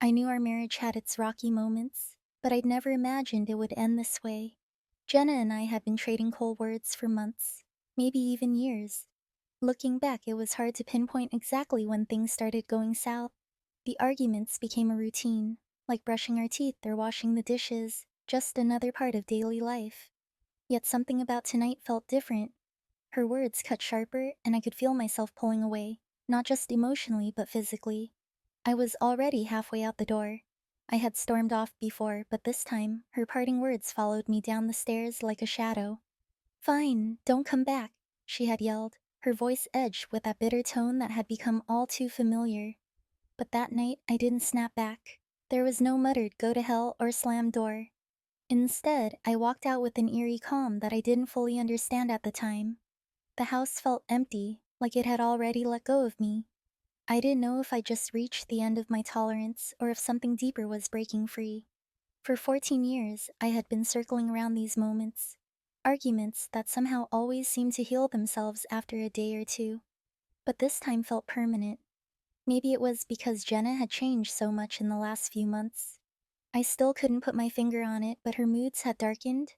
I knew our marriage had its rocky moments, but I'd never imagined it would end this way. Jenna and I had been trading cold words for months, maybe even years. Looking back, it was hard to pinpoint exactly when things started going south. The arguments became a routine, like brushing our teeth or washing the dishes, just another part of daily life. Yet something about tonight felt different. Her words cut sharper, and I could feel myself pulling away, not just emotionally, but physically. I was already halfway out the door. I had stormed off before, but this time, her parting words followed me down the stairs like a shadow. Fine, don't come back, she had yelled, her voice edged with that bitter tone that had become all too familiar. But that night, I didn't snap back. There was no muttered go to hell or slam door. Instead, I walked out with an eerie calm that I didn't fully understand at the time. The house felt empty, like it had already let go of me. I didn't know if I just reached the end of my tolerance or if something deeper was breaking free. For 14 years, I had been circling around these moments, arguments that somehow always seemed to heal themselves after a day or two. But this time felt permanent. Maybe it was because Jenna had changed so much in the last few months. I still couldn't put my finger on it, but her moods had darkened,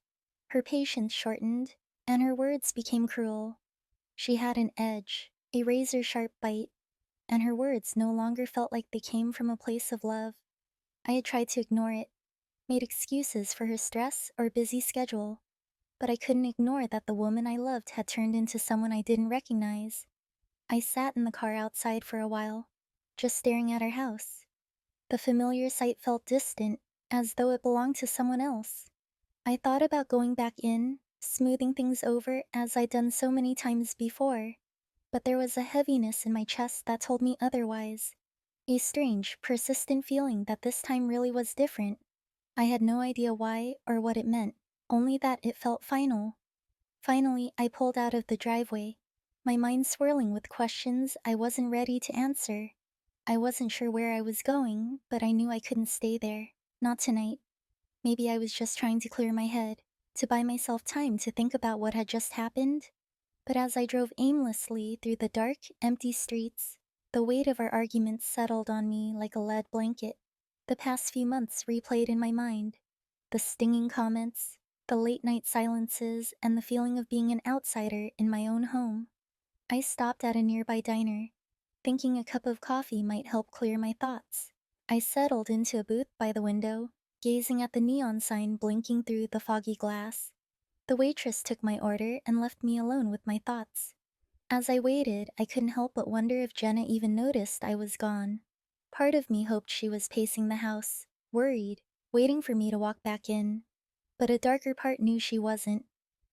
her patience shortened, and her words became cruel. She had an edge, a razor sharp bite, and her words no longer felt like they came from a place of love. I had tried to ignore it, made excuses for her stress or busy schedule, but I couldn't ignore that the woman I loved had turned into someone I didn't recognize. I sat in the car outside for a while, just staring at her house. The familiar sight felt distant, as though it belonged to someone else. I thought about going back in, smoothing things over as I'd done so many times before, but there was a heaviness in my chest that told me otherwise. A strange, persistent feeling that this time really was different. I had no idea why or what it meant, only that it felt final. Finally, I pulled out of the driveway, my mind swirling with questions I wasn't ready to answer. I wasn't sure where I was going, but I knew I couldn't stay there. Not tonight. Maybe I was just trying to clear my head, to buy myself time to think about what had just happened. But as I drove aimlessly through the dark, empty streets, the weight of our arguments settled on me like a lead blanket. The past few months replayed in my mind. The stinging comments, the late night silences, and the feeling of being an outsider in my own home. I stopped at a nearby diner, thinking a cup of coffee might help clear my thoughts. I settled into a booth by the window, gazing at the neon sign blinking through the foggy glass. The waitress took my order and left me alone with my thoughts. As I waited, I couldn't help but wonder if Jenna even noticed I was gone. Part of me hoped she was pacing the house, worried, waiting for me to walk back in. But a darker part knew she wasn't.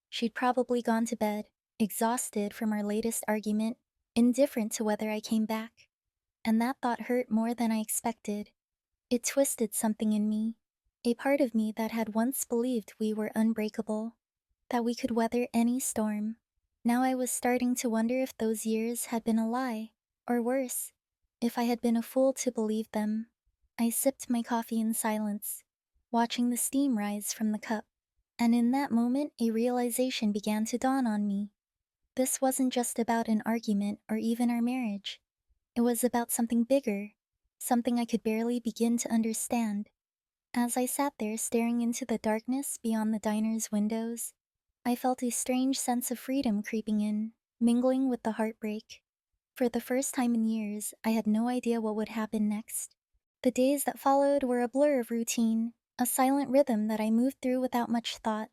She'd probably gone to bed, exhausted from our latest argument, indifferent to whether I came back. And that thought hurt more than I expected. It twisted something in me, a part of me that had once believed we were unbreakable, that we could weather any storm. Now I was starting to wonder if those years had been a lie, or worse, if I had been a fool to believe them. I sipped my coffee in silence, watching the steam rise from the cup, and in that moment a realization began to dawn on me. This wasn't just about an argument or even our marriage. It was about something bigger, something I could barely begin to understand. As I sat there staring into the darkness beyond the diner's windows, I felt a strange sense of freedom creeping in, mingling with the heartbreak. For the first time in years, I had no idea what would happen next. The days that followed were a blur of routine, a silent rhythm that I moved through without much thought.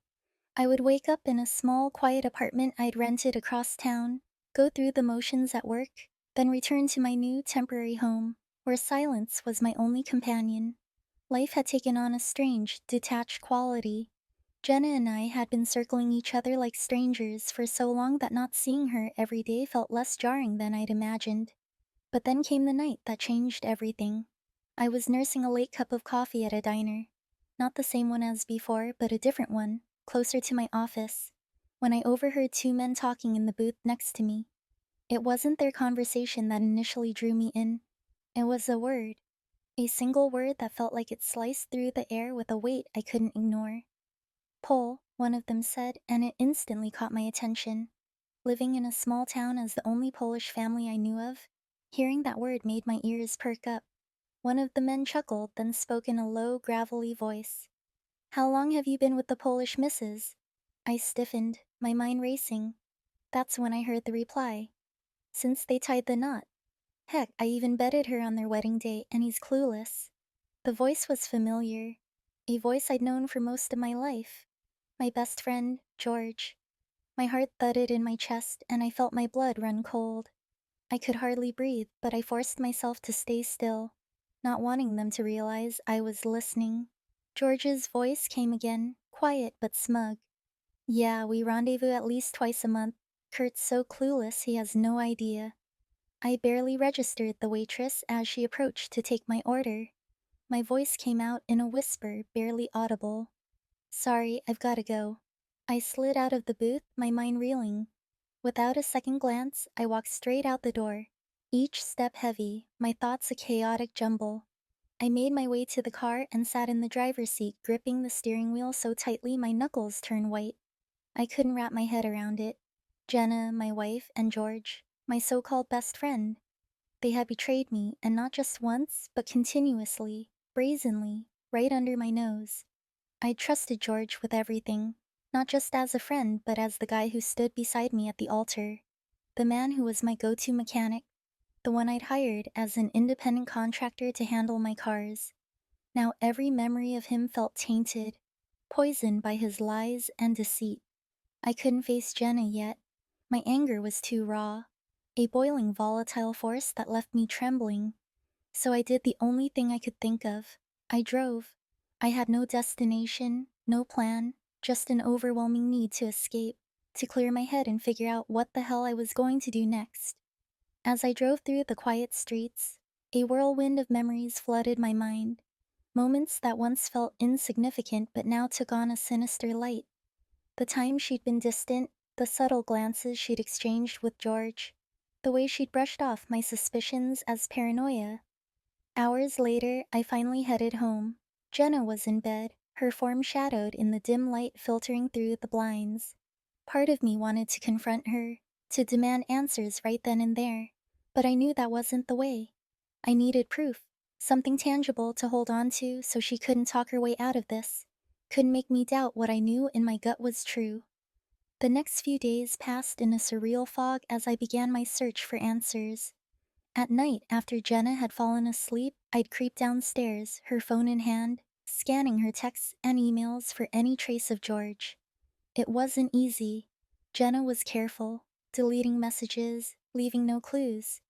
I would wake up in a small, quiet apartment I'd rented across town, go through the motions at work, then return to my new temporary home, where silence was my only companion. Life had taken on a strange, detached quality. Jenna and I had been circling each other like strangers for so long that not seeing her every day felt less jarring than I'd imagined. But then came the night that changed everything. I was nursing a late cup of coffee at a diner. Not the same one as before, but a different one, closer to my office, when I overheard two men talking in the booth next to me. It wasn't their conversation that initially drew me in. It was a word. A single word that felt like it sliced through the air with a weight I couldn't ignore. Pole, one of them said, and it instantly caught my attention. Living in a small town as the only Polish family I knew of, hearing that word made my ears perk up. One of the men chuckled, then spoke in a low, gravelly voice. How long have you been with the Polish missus? I stiffened, my mind racing. That's when I heard the reply. Since they tied the knot. Heck, I even betted her on their wedding day, and he's clueless. The voice was familiar. A voice I'd known for most of my life. My best friend, George. My heart thudded in my chest, and I felt my blood run cold. I could hardly breathe, but I forced myself to stay still, not wanting them to realize I was listening. George's voice came again, quiet but smug. Yeah, we rendezvous at least twice a month. Kurt's so clueless he has no idea. I barely registered the waitress as she approached to take my order. My voice came out in a whisper, barely audible. Sorry, I've gotta go. I slid out of the booth, my mind reeling. Without a second glance, I walked straight out the door, each step heavy, my thoughts a chaotic jumble. I made my way to the car and sat in the driver's seat, gripping the steering wheel so tightly my knuckles turned white. I couldn't wrap my head around it. Jenna, my wife, and George, my so-called best friend. They had betrayed me, and not just once, but continuously, brazenly, right under my nose. I trusted George with everything, not just as a friend, but as the guy who stood beside me at the altar, the man who was my go-to mechanic, the one I'd hired as an independent contractor to handle my cars. Now every memory of him felt tainted, poisoned by his lies and deceit. I couldn't face Jenna yet. My anger was too raw, a boiling volatile force that left me trembling. So I did the only thing I could think of. I drove. I had no destination, no plan, just an overwhelming need to escape, to clear my head and figure out what the hell I was going to do next. As I drove through the quiet streets, a whirlwind of memories flooded my mind. Moments that once felt insignificant but now took on a sinister light. The time she'd been distant, the subtle glances she'd exchanged with George, the way she'd brushed off my suspicions as paranoia. Hours later, I finally headed home. Jenna was in bed, her form shadowed in the dim light filtering through the blinds. Part of me wanted to confront her, to demand answers right then and there, but I knew that wasn't the way. I needed proof, something tangible to hold on to so she couldn't talk her way out of this, couldn't make me doubt what I knew in my gut was true. The next few days passed in a surreal fog as I began my search for answers. At night, after Jenna had fallen asleep, I'd creep downstairs, her phone in hand, scanning her texts and emails for any trace of George. It wasn't easy. Jenna was careful, deleting messages, leaving no clues.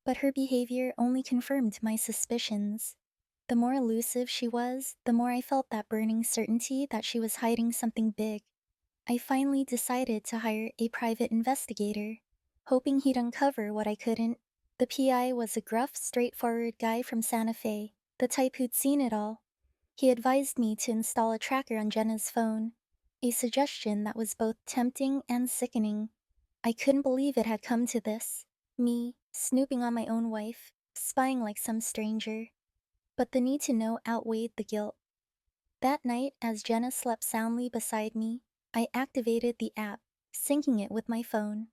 But her behavior only confirmed my suspicions. The more elusive she was, the more I felt that burning certainty that she was hiding something big. I finally decided to hire a private investigator, hoping he'd uncover what I couldn't. The PI was a gruff, straightforward guy from Santa Fe, the type who'd seen it all. He advised me to install a tracker on Jenna's phone, a suggestion that was both tempting and sickening. I couldn't believe it had come to this. Me, snooping on my own wife, spying like some stranger. But the need to know outweighed the guilt. That night, as Jenna slept soundly beside me, I activated the app, syncing it with my phone.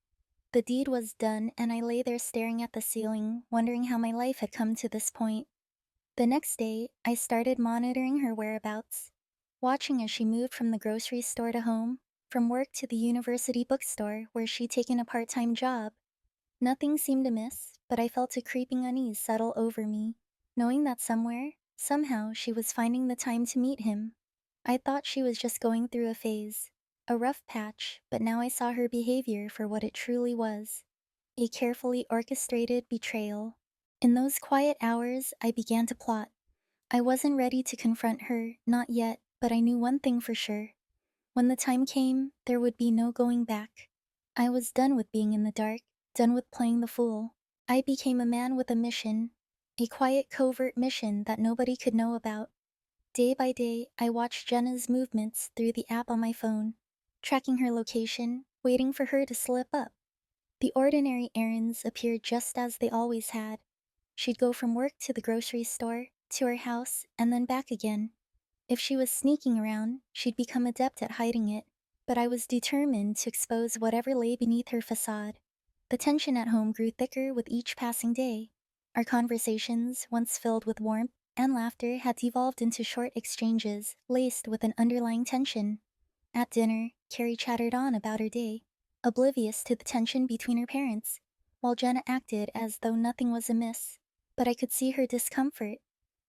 The deed was done, and I lay there staring at the ceiling, wondering how my life had come to this point. The next day, I started monitoring her whereabouts, watching as she moved from the grocery store to home, from work to the university bookstore where she'd taken a part-time job. Nothing seemed amiss, but I felt a creeping unease settle over me, knowing that somewhere, somehow, she was finding the time to meet him. I thought she was just going through a phase, a rough patch, but now I saw her behavior for what it truly was, a carefully orchestrated betrayal. In those quiet hours, I began to plot. I wasn't ready to confront her, not yet, but I knew one thing for sure. When the time came, there would be no going back. I was done with being in the dark, done with playing the fool. I became a man with a mission, a quiet covert mission that nobody could know about. Day by day, I watched Jenna's movements through the app on my phone, tracking her location, waiting for her to slip up. The ordinary errands appeared just as they always had. She'd go from work to the grocery store, to her house, and then back again. If she was sneaking around, she'd become adept at hiding it, but I was determined to expose whatever lay beneath her facade. The tension at home grew thicker with each passing day. Our conversations, once filled with warmth and laughter, had devolved into short exchanges laced with an underlying tension. At dinner, Carrie chattered on about her day, oblivious to the tension between her parents, while Jenna acted as though nothing was amiss. But I could see her discomfort,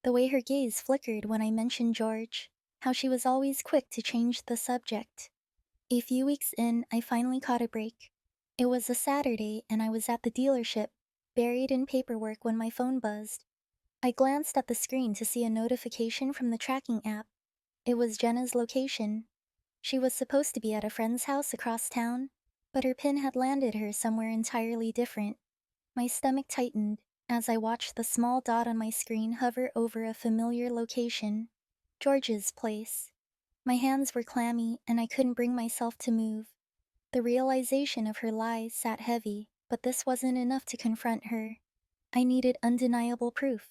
the way her gaze flickered when I mentioned George, how she was always quick to change the subject. A few weeks in, I finally caught a break. It was a Saturday, and I was at the dealership, buried in paperwork when my phone buzzed. I glanced at the screen to see a notification from the tracking app. It was Jenna's location. She was supposed to be at a friend's house across town, but her pin had landed her somewhere entirely different. My stomach tightened as I watched the small dot on my screen hover over a familiar location, George's place. My hands were clammy, and I couldn't bring myself to move. The realization of her lies sat heavy, but this wasn't enough to confront her. I needed undeniable proof,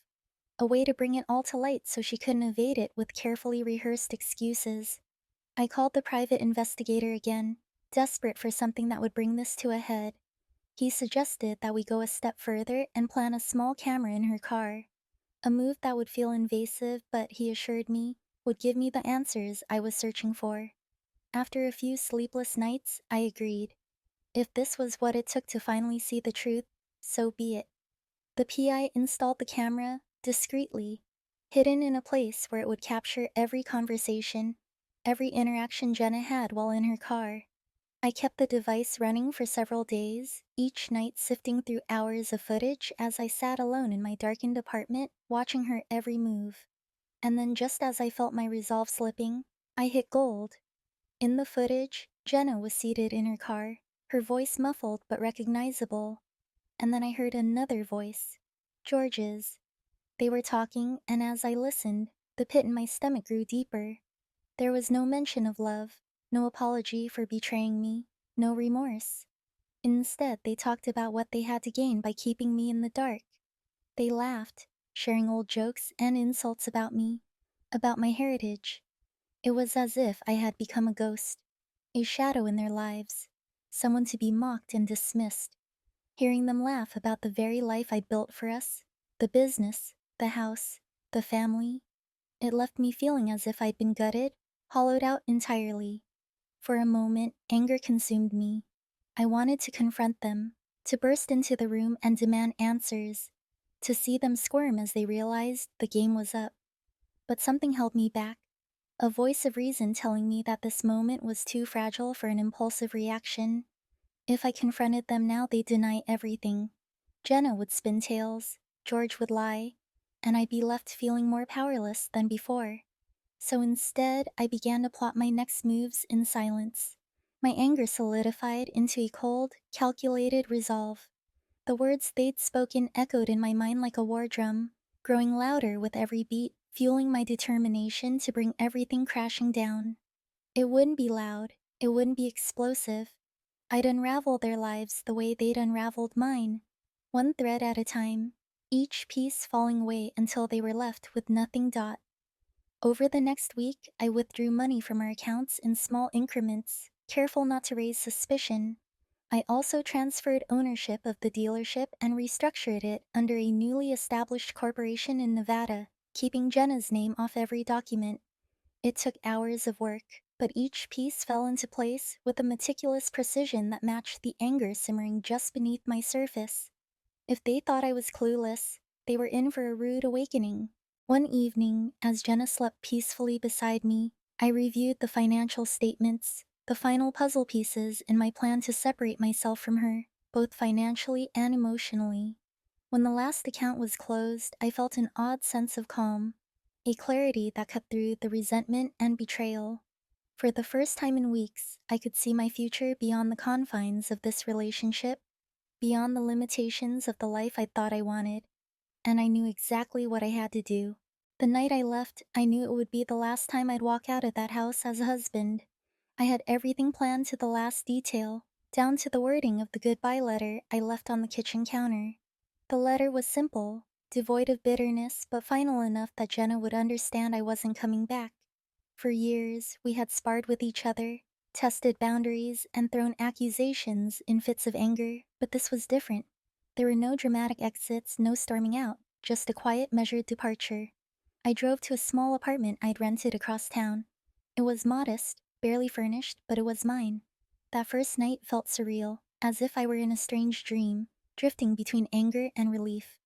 a way to bring it all to light so she couldn't evade it with carefully rehearsed excuses. I called the private investigator again, desperate for something that would bring this to a head. He suggested that we go a step further and plant a small camera in her car, a move that would feel invasive, but he assured me would give me the answers I was searching for. After a few sleepless nights, I agreed. If this was what it took to finally see the truth, so be it. The PI installed the camera discreetly, hidden in a place where it would capture every conversation, every interaction Jenna had while in her car. I kept the device running for several days, each night sifting through hours of footage as I sat alone in my darkened apartment, watching her every move. And then, just as I felt my resolve slipping, I hit gold. In the footage, Jenna was seated in her car, her voice muffled but recognizable. And then I heard another voice, George's. They were talking, and as I listened, the pit in my stomach grew deeper. There was no mention of love, no apology for betraying me, no remorse. Instead, they talked about what they had to gain by keeping me in the dark. They laughed, sharing old jokes and insults about me, about my heritage. It was as if I had become a ghost, a shadow in their lives, someone to be mocked and dismissed. Hearing them laugh about the very life I'd built for us, the business, the house, the family, it left me feeling as if I'd been gutted, hollowed out entirely. For a moment, anger consumed me. I wanted to confront them, to burst into the room and demand answers, to see them squirm as they realized the game was up. But something held me back, a voice of reason telling me that this moment was too fragile for an impulsive reaction. If I confronted them now, they'd deny everything. Jenna would spin tales, George would lie, and I'd be left feeling more powerless than before. So instead, I began to plot my next moves in silence. My anger solidified into a cold, calculated resolve. The words they'd spoken echoed in my mind like a war drum, growing louder with every beat, fueling my determination to bring everything crashing down. It wouldn't be loud, it wouldn't be explosive. I'd unravel their lives the way they'd unraveled mine, one thread at a time, each piece falling away until they were left with nothing. Over the next week, I withdrew money from our accounts in small increments, careful not to raise suspicion. I also transferred ownership of the dealership and restructured it under a newly established corporation in Nevada, keeping Jenna's name off every document. It took hours of work, but each piece fell into place with a meticulous precision that matched the anger simmering just beneath my surface. If they thought I was clueless, they were in for a rude awakening. One evening, as Jenna slept peacefully beside me, I reviewed the financial statements, the final puzzle pieces in my plan to separate myself from her, both financially and emotionally. When the last account was closed, I felt an odd sense of calm, a clarity that cut through the resentment and betrayal. For the first time in weeks, I could see my future beyond the confines of this relationship, beyond the limitations of the life I thought I wanted, and I knew exactly what I had to do. The night I left, I knew it would be the last time I'd walk out of that house as a husband. I had everything planned to the last detail, down to the wording of the goodbye letter I left on the kitchen counter. The letter was simple, devoid of bitterness, but final enough that Jenna would understand I wasn't coming back. For years, we had sparred with each other, tested boundaries, and thrown accusations in fits of anger, but this was different. There were no dramatic exits, no storming out, just a quiet, measured departure. I drove to a small apartment I'd rented across town. It was modest, barely furnished, but it was mine. That first night felt surreal, as if I were in a strange dream, drifting between anger and relief.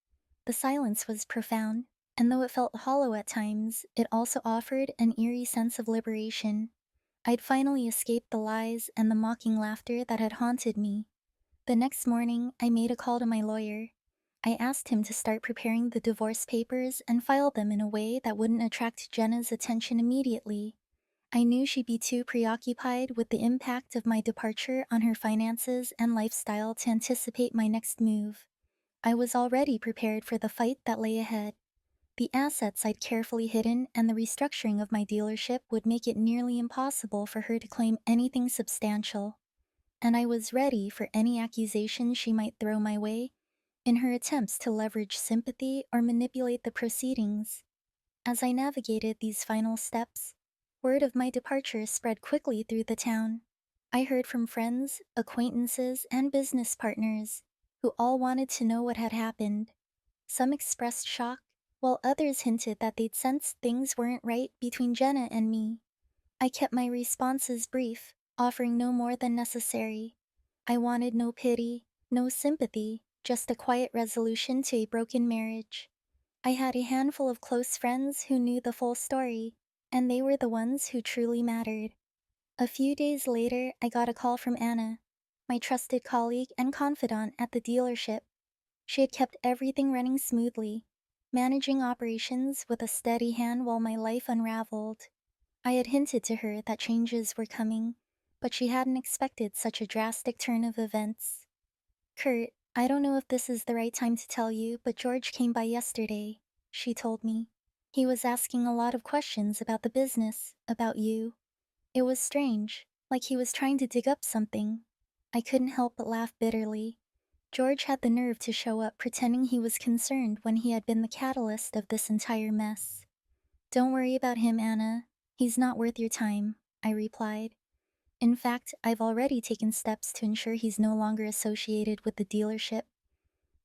The silence was profound, and though it felt hollow at times, it also offered an eerie sense of liberation. I'd finally escaped the lies and the mocking laughter that had haunted me. The next morning, I made a call to my lawyer. I asked him to start preparing the divorce papers and file them in a way that wouldn't attract Jenna's attention immediately. I knew she'd be too preoccupied with the impact of my departure on her finances and lifestyle to anticipate my next move. I was already prepared for the fight that lay ahead. The assets I'd carefully hidden and the restructuring of my dealership would make it nearly impossible for her to claim anything substantial. And I was ready for any accusation she might throw my way in her attempts to leverage sympathy or manipulate the proceedings. As I navigated these final steps, word of my departure spread quickly through the town. I heard from friends, acquaintances, and business partners, who all wanted to know what had happened. Some expressed shock, while others hinted that they'd sensed things weren't right between Jenna and me. I kept my responses brief, offering no more than necessary. I wanted no pity, no sympathy, just a quiet resolution to a broken marriage. I had a handful of close friends who knew the full story, and they were the ones who truly mattered. A few days later, I got a call from Anna, my trusted colleague and confidant at the dealership. She had kept everything running smoothly, managing operations with a steady hand while my life unraveled. I had hinted to her that changes were coming, but she hadn't expected such a drastic turn of events. "Kurt, I don't know if this is the right time to tell you, but George came by yesterday," she told me. "He was asking a lot of questions about the business, about you. It was strange, like he was trying to dig up something." I couldn't help but laugh bitterly. George had the nerve to show up pretending he was concerned when he had been the catalyst of this entire mess. "Don't worry about him, Anna. He's not worth your time," I replied. In fact, I've already taken steps to ensure he's no longer associated with the dealership.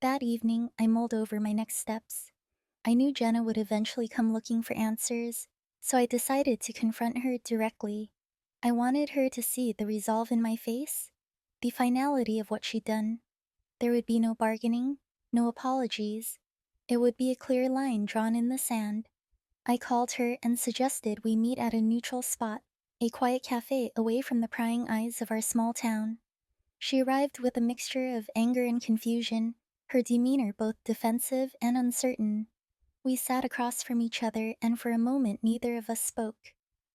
That evening, I mulled over my next steps. I knew Jenna would eventually come looking for answers, so I decided to confront her directly. I wanted her to see the resolve in my face, the finality of what she'd done. There would be no bargaining, no apologies. It would be a clear line drawn in the sand. I called her and suggested we meet at a neutral spot, a quiet cafe away from the prying eyes of our small town. She arrived with a mixture of anger and confusion, her demeanor both defensive and uncertain. We sat across from each other, and for a moment neither of us spoke.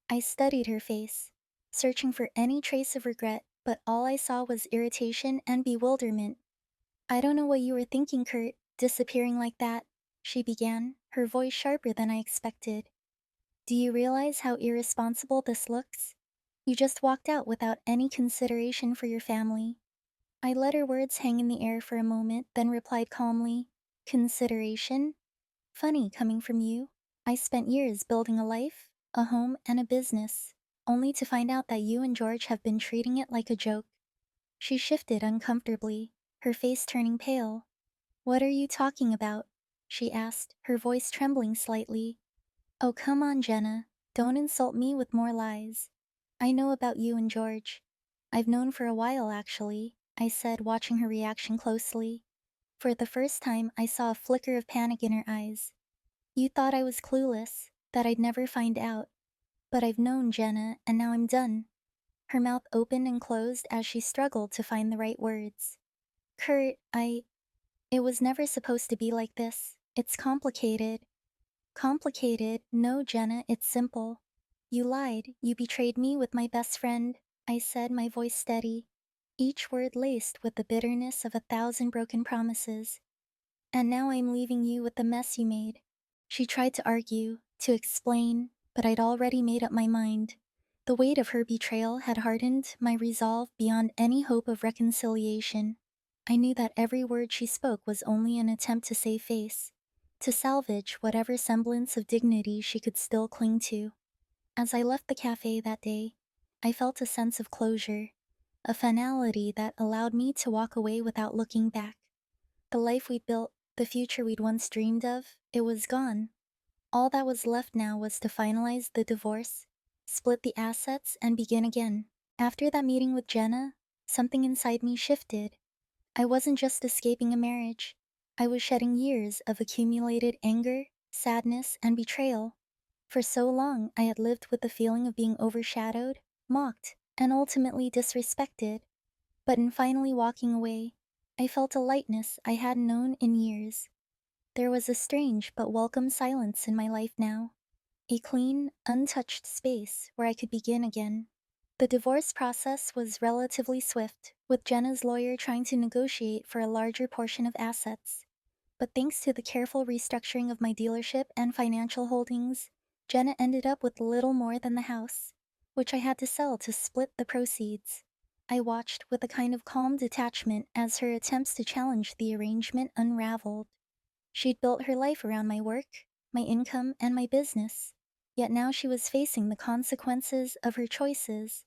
I studied her face, searching for any trace of regret, but all I saw was irritation and bewilderment. "I don't know what you were thinking, Kurt, disappearing like that," she began, her voice sharper than I expected. "Do you realize how irresponsible this looks? You just walked out without any consideration for your family." I let her words hang in the air for a moment, then replied calmly, "Consideration? Funny coming from you. I spent years building a life, a home, and a business, only to find out that you and George have been treating it like a joke." She shifted uncomfortably, her face turning pale. "What are you talking about?" she asked, her voice trembling slightly. "Oh, come on, Jenna. Don't insult me with more lies. I know about you and George. I've known for a while, actually," I said, watching her reaction closely. For the first time, I saw a flicker of panic in her eyes. "You thought I was clueless, that I'd never find out. But I've known, Jenna, and now I'm done." Her mouth opened and closed as she struggled to find the right words. "Kurt, it was never supposed to be like this. It's complicated." "Complicated? No, Jenna, it's simple. You lied, you betrayed me with my best friend," I said, my voice steady, each word laced with the bitterness of 1,000 broken promises. "And now I'm leaving you with the mess you made." She tried to argue, to explain, but I'd already made up my mind. The weight of her betrayal had hardened my resolve beyond any hope of reconciliation. I knew that every word she spoke was only an attempt to save face, to salvage whatever semblance of dignity she could still cling to. As I left the cafe that day, I felt a sense of closure, a finality that allowed me to walk away without looking back. The life we'd built, the future we'd once dreamed of, it was gone. All that was left now was to finalize the divorce, split the assets, and begin again. After that meeting with Jenna, something inside me shifted. I wasn't just escaping a marriage, I was shedding years of accumulated anger, sadness, and betrayal. For so long, I had lived with the feeling of being overshadowed, mocked, and ultimately disrespected. But in finally walking away, I felt a lightness I hadn't known in years. There was a strange but welcome silence in my life now, a clean, untouched space where I could begin again. The divorce process was relatively swift, with Jenna's lawyer trying to negotiate for a larger portion of assets. But thanks to the careful restructuring of my dealership and financial holdings, Jenna ended up with little more than the house, which I had to sell to split the proceeds. I watched with a kind of calm detachment as her attempts to challenge the arrangement unraveled. She'd built her life around my work, my income, and my business, yet now she was facing the consequences of her choices.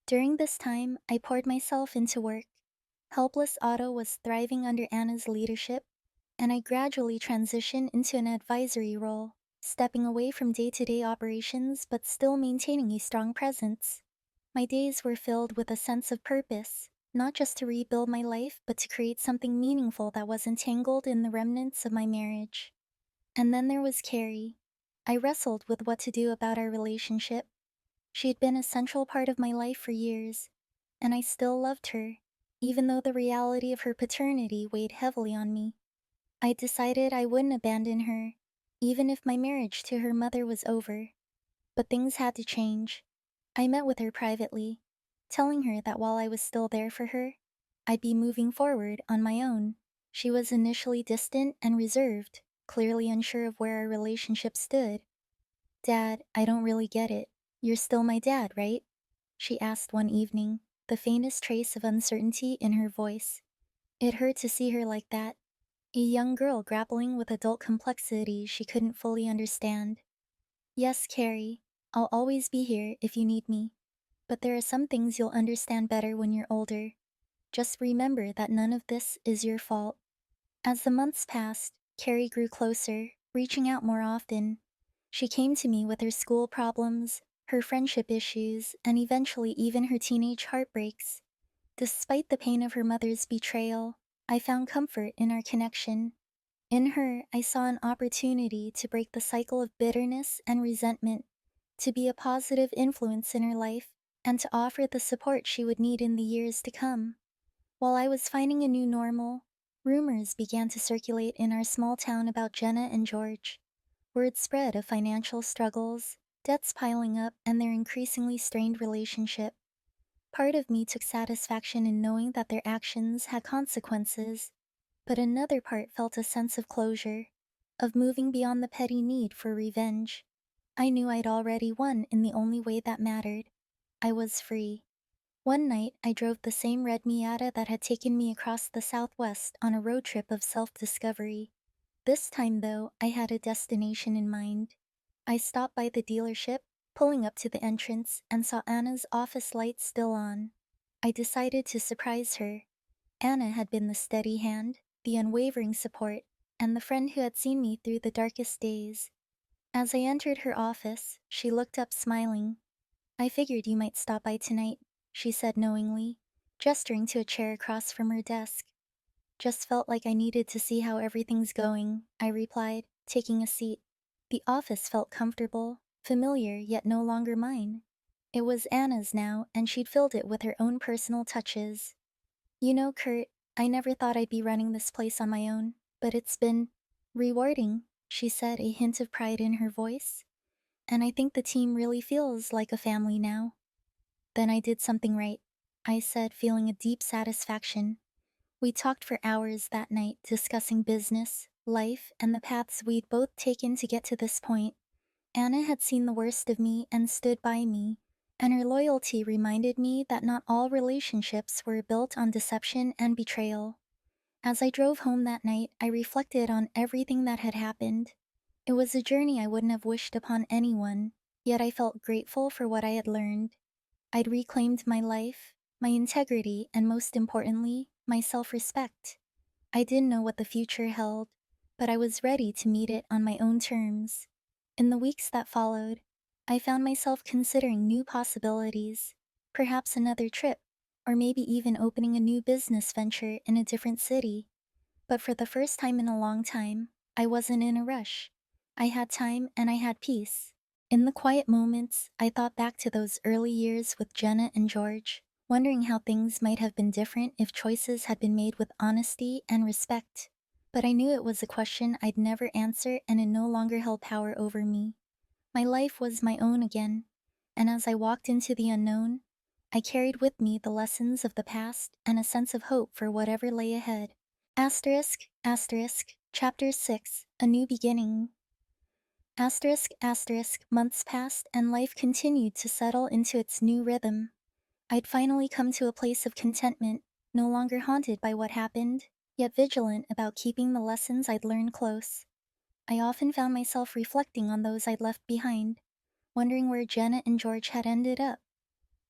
During this time, I poured myself into work. Helpless Otto was thriving under Anna's leadership, and I gradually transitioned into an advisory role, stepping away from day-to-day operations but still maintaining a strong presence. My days were filled with a sense of purpose, not just to rebuild my life, but to create something meaningful that was entangled in the remnants of my marriage. And then there was Carrie. I wrestled with what to do about our relationship. She had been a central part of my life for years, and I still loved her, even though the reality of her paternity weighed heavily on me. I decided I wouldn't abandon her, even if my marriage to her mother was over. But things had to change. I met with her privately, telling her that while I was still there for her, I'd be moving forward on my own. She was initially distant and reserved, clearly unsure of where our relationship stood. "Dad, I don't really get it. You're still my dad, right?" she asked one evening, the faintest trace of uncertainty in her voice. It hurt to see her like that, a young girl grappling with adult complexity she couldn't fully understand. "Yes, Carrie, I'll always be here if you need me. But there are some things you'll understand better when you're older. Just remember that none of this is your fault." As the months passed, Carrie grew closer, reaching out more often. She came to me with her school problems, her friendship issues, and eventually even her teenage heartbreaks. Despite the pain of her mother's betrayal, I found comfort in our connection. In her, I saw an opportunity to break the cycle of bitterness and resentment, to be a positive influence in her life, and to offer the support she would need in the years to come. While I was finding a new normal, rumors began to circulate in our small town about Jenna and George. Word spread of financial struggles, debts piling up, and their increasingly strained relationship. Part of me took satisfaction in knowing that their actions had consequences, but another part felt a sense of closure, of moving beyond the petty need for revenge. I knew I'd already won in the only way that mattered. I was free. One night, I drove the same red Miata that had taken me across the Southwest on a road trip of self-discovery. This time, though, I had a destination in mind. I stopped by the dealership, pulling up to the entrance, and saw Anna's office lights still on. I decided to surprise her. Anna had been the steady hand, the unwavering support, and the friend who had seen me through the darkest days. As I entered her office, she looked up smiling. "I figured you might stop by tonight," she said knowingly, gesturing to a chair across from her desk. "Just felt like I needed to see how everything's going," I replied, taking a seat. The office felt comfortable, familiar, yet no longer mine. It was Anna's now, and she'd filled it with her own personal touches. "You know, Kurt, I never thought I'd be running this place on my own, but it's been rewarding," she said, a hint of pride in her voice. "And I think the team really feels like a family now." "Then I did something right," I said, feeling a deep satisfaction. We talked for hours that night, discussing business, life, and the paths we'd both taken to get to this point. Anna had seen the worst of me and stood by me, and her loyalty reminded me that not all relationships were built on deception and betrayal. As I drove home that night, I reflected on everything that had happened. It was a journey I wouldn't have wished upon anyone, yet I felt grateful for what I had learned. I'd reclaimed my life, my integrity, and most importantly, my self-respect. I didn't know what the future held, but I was ready to meet it on my own terms. In the weeks that followed, I found myself considering new possibilities, perhaps another trip, or maybe even opening a new business venture in a different city. But for the first time in a long time, I wasn't in a rush. I had time and I had peace. In the quiet moments, I thought back to those early years with Jenna and George, wondering how things might have been different if choices had been made with honesty and respect. But I knew it was a question I'd never answer and it no longer held power over me. My life was my own again, and as I walked into the unknown, I carried with me the lessons of the past and a sense of hope for whatever lay ahead. Chapter 6 A New Beginning. Months passed and life continued to settle into its new rhythm. I'd finally come to a place of contentment, no longer haunted by what happened, yet vigilant about keeping the lessons I'd learned close. I often found myself reflecting on those I'd left behind, wondering where Jenna and George had ended up.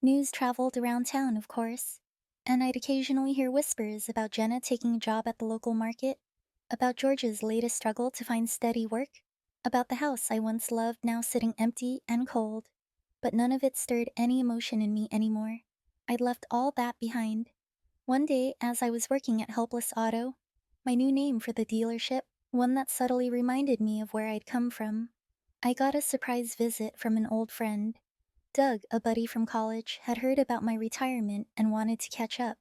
News traveled around town, of course, and I'd occasionally hear whispers about Jenna taking a job at the local market, about George's latest struggle to find steady work, about the house I once loved now sitting empty and cold. But none of it stirred any emotion in me anymore. I'd left all that behind. One day, as I was working at Helpless Auto, my new name for the dealership, one that subtly reminded me of where I'd come from, I got a surprise visit from an old friend. Doug, a buddy from college, had heard about my retirement and wanted to catch up.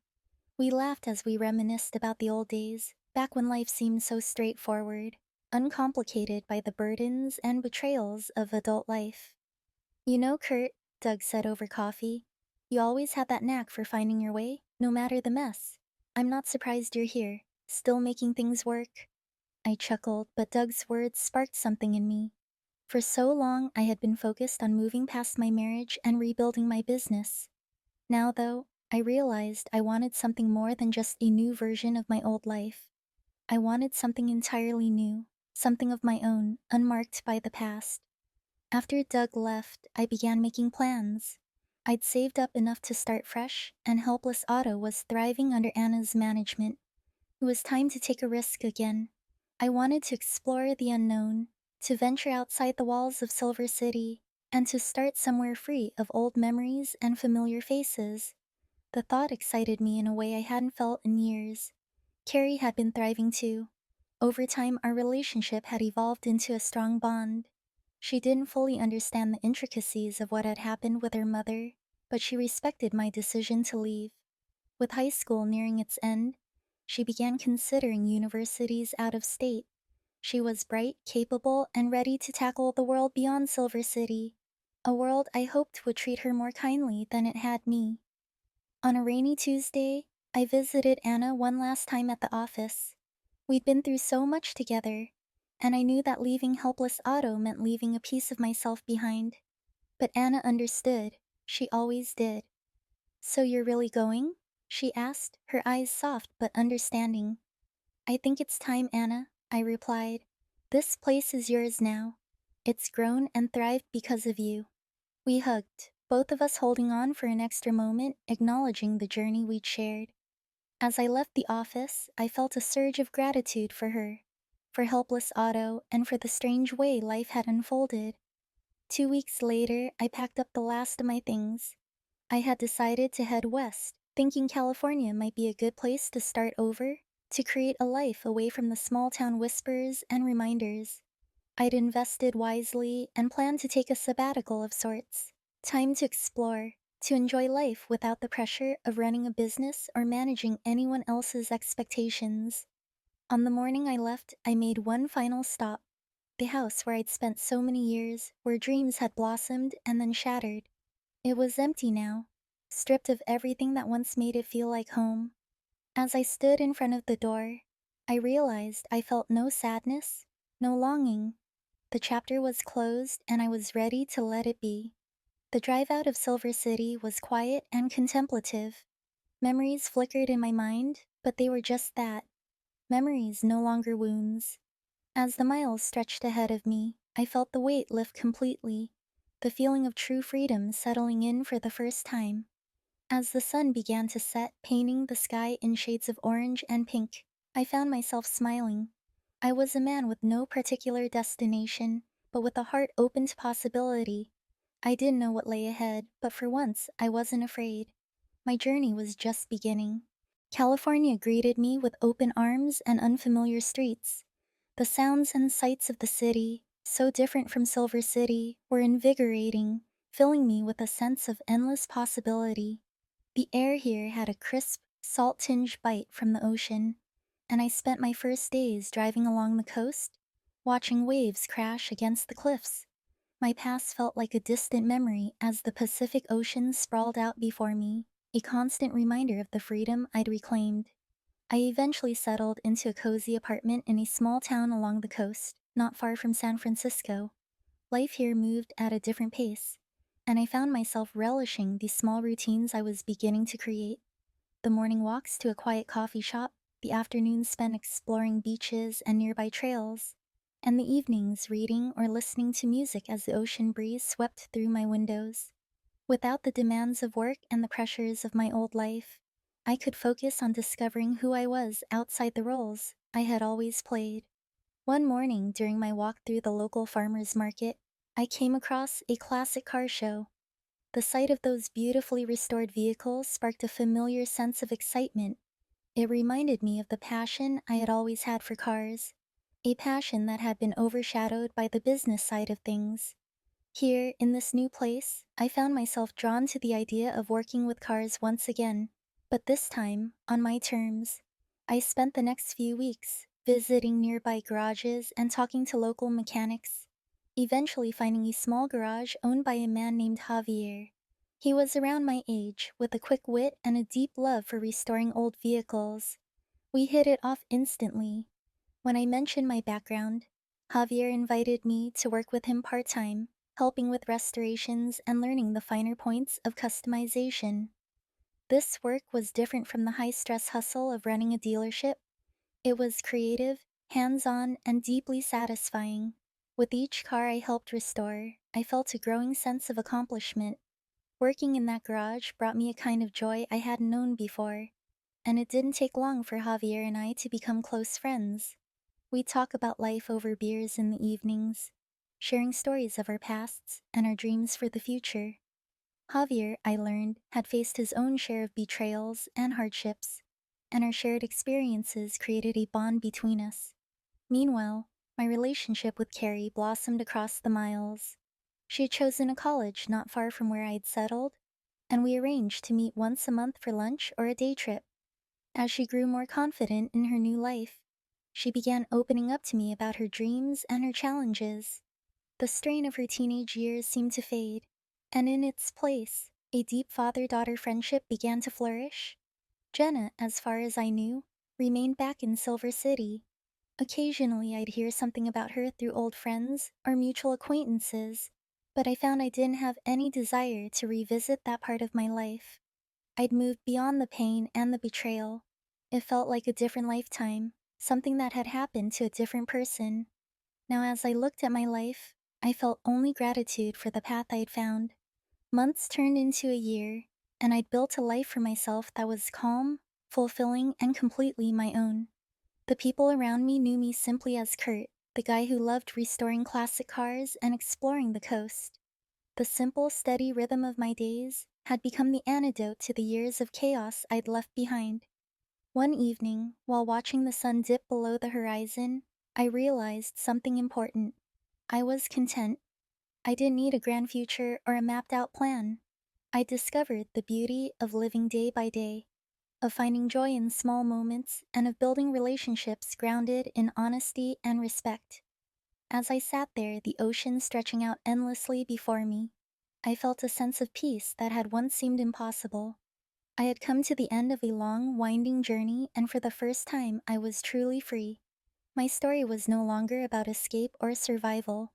We laughed as we reminisced about the old days, back when life seemed so straightforward, uncomplicated by the burdens and betrayals of adult life. You know, Kurt, Doug said over coffee, you always had that knack for finding your way, no matter the mess. I'm not surprised you're here, still making things work. I chuckled, but Doug's words sparked something in me. For so long, I had been focused on moving past my marriage and rebuilding my business. Now, though, I realized I wanted something more than just a new version of my old life. I wanted something entirely new, something of my own, unmarked by the past. After Doug left, I began making plans. I'd saved up enough to start fresh, and Helpless Auto was thriving under Anna's management. It was time to take a risk again. I wanted to explore the unknown, to venture outside the walls of Silver City, and to start somewhere free of old memories and familiar faces. The thought excited me in a way I hadn't felt in years. Carrie had been thriving too. Over time, our relationship had evolved into a strong bond. She didn't fully understand the intricacies of what had happened with her mother, but she respected my decision to leave. With high school nearing its end, she began considering universities out of state. She was bright, capable, and ready to tackle the world beyond Silver City, a world I hoped would treat her more kindly than it had me. On a rainy Tuesday, I visited Anna one last time at the office. We'd been through so much together, and I knew that leaving Helpless Auto meant leaving a piece of myself behind. But Anna understood. She always did. So you're really going? She asked, her eyes soft but understanding. I think it's time, Anna, I replied. This place is yours now. It's grown and thrived because of you. We hugged, both of us holding on for an extra moment, acknowledging the journey we'd shared. As I left the office, I felt a surge of gratitude for her, for Helpless Auto, and for the strange way life had unfolded. 2 weeks later, I packed up the last of my things. I had decided to head west, thinking California might be a good place to start over, to create a life away from the small town whispers and reminders. I'd invested wisely and planned to take a sabbatical of sorts. Time to explore, to enjoy life without the pressure of running a business or managing anyone else's expectations. On the morning I left, I made one final stop. The house where I'd spent so many years, where dreams had blossomed and then shattered. It was empty now, stripped of everything that once made it feel like home. As I stood in front of the door, I realized I felt no sadness, no longing. The chapter was closed and I was ready to let it be. The drive out of Silver City was quiet and contemplative. Memories flickered in my mind, but they were just that. Memories, no longer wounds. As the miles stretched ahead of me, I felt the weight lift completely, the feeling of true freedom settling in for the first time. As the sun began to set, painting the sky in shades of orange and pink, I found myself smiling. I was a man with no particular destination, but with a heart open to possibility. I didn't know what lay ahead, but for once I wasn't afraid. My journey was just beginning. California greeted me with open arms and unfamiliar streets. The sounds and sights of the city, so different from Silver City, were invigorating, filling me with a sense of endless possibility. The air here had a crisp, salt tinged bite from the ocean, and I spent my first days driving along the coast, watching waves crash against the cliffs. My past felt like a distant memory as the Pacific Ocean sprawled out before me, a constant reminder of the freedom I'd reclaimed. I eventually settled into a cozy apartment in a small town along the coast, not far from San Francisco. Life here moved at a different pace, and I found myself relishing the small routines I was beginning to create. The morning walks to a quiet coffee shop, the afternoons spent exploring beaches and nearby trails, and the evenings reading or listening to music as the ocean breeze swept through my windows. Without the demands of work and the pressures of my old life, I could focus on discovering who I was outside the roles I had always played. One morning during my walk through the local farmers market, I came across a classic car show. The sight of those beautifully restored vehicles sparked a familiar sense of excitement. It reminded me of the passion I had always had for cars, a passion that had been overshadowed by the business side of things. Here, in this new place, I found myself drawn to the idea of working with cars once again, but this time on my terms. I spent the next few weeks visiting nearby garages and talking to local mechanics, eventually finding a small garage owned by a man named Javier. He was around my age, with a quick wit and a deep love for restoring old vehicles. We hit it off instantly. When I mentioned my background, Javier invited me to work with him part time, helping with restorations and learning the finer points of customization. This work was different from the high stress hustle of running a dealership. It was creative, hands on, and deeply satisfying. With each car I helped restore, I felt a growing sense of accomplishment. Working in that garage brought me a kind of joy I hadn't known before, and it didn't take long for Javier and I to become close friends. We talk about life over beers in the evenings, sharing stories of our pasts and our dreams for the future. Javier, I learned, had faced his own share of betrayals and hardships, and our shared experiences created a bond between us. Meanwhile, my relationship with Carrie blossomed across the miles. She had chosen a college not far from where I had settled, and we arranged to meet once a month for lunch or a day trip. As she grew more confident in her new life, she began opening up to me about her dreams and her challenges. The strain of her teenage years seemed to fade, and in its place, a deep father daughter friendship began to flourish. Jenna, as far as I knew, remained back in Silver City. Occasionally, I'd hear something about her through old friends or mutual acquaintances, but I found I didn't have any desire to revisit that part of my life. I'd moved beyond the pain and the betrayal. It felt like a different lifetime, something that had happened to a different person. Now, as I looked at my life, I felt only gratitude for the path I'd found. Months turned into a year, and I'd built a life for myself that was calm, fulfilling, and completely my own. The people around me knew me simply as Kurt, the guy who loved restoring classic cars and exploring the coast. The simple, steady rhythm of my days had become the antidote to the years of chaos I'd left behind. One evening, while watching the sun dip below the horizon, I realized something important. I was content. I didn't need a grand future or a mapped out plan. I discovered the beauty of living day by day, of finding joy in small moments, and of building relationships grounded in honesty and respect. As I sat there, the ocean stretching out endlessly before me, I felt a sense of peace that had once seemed impossible. I had come to the end of a long, winding journey, and for the first time, I was truly free. My story was no longer about escape or survival.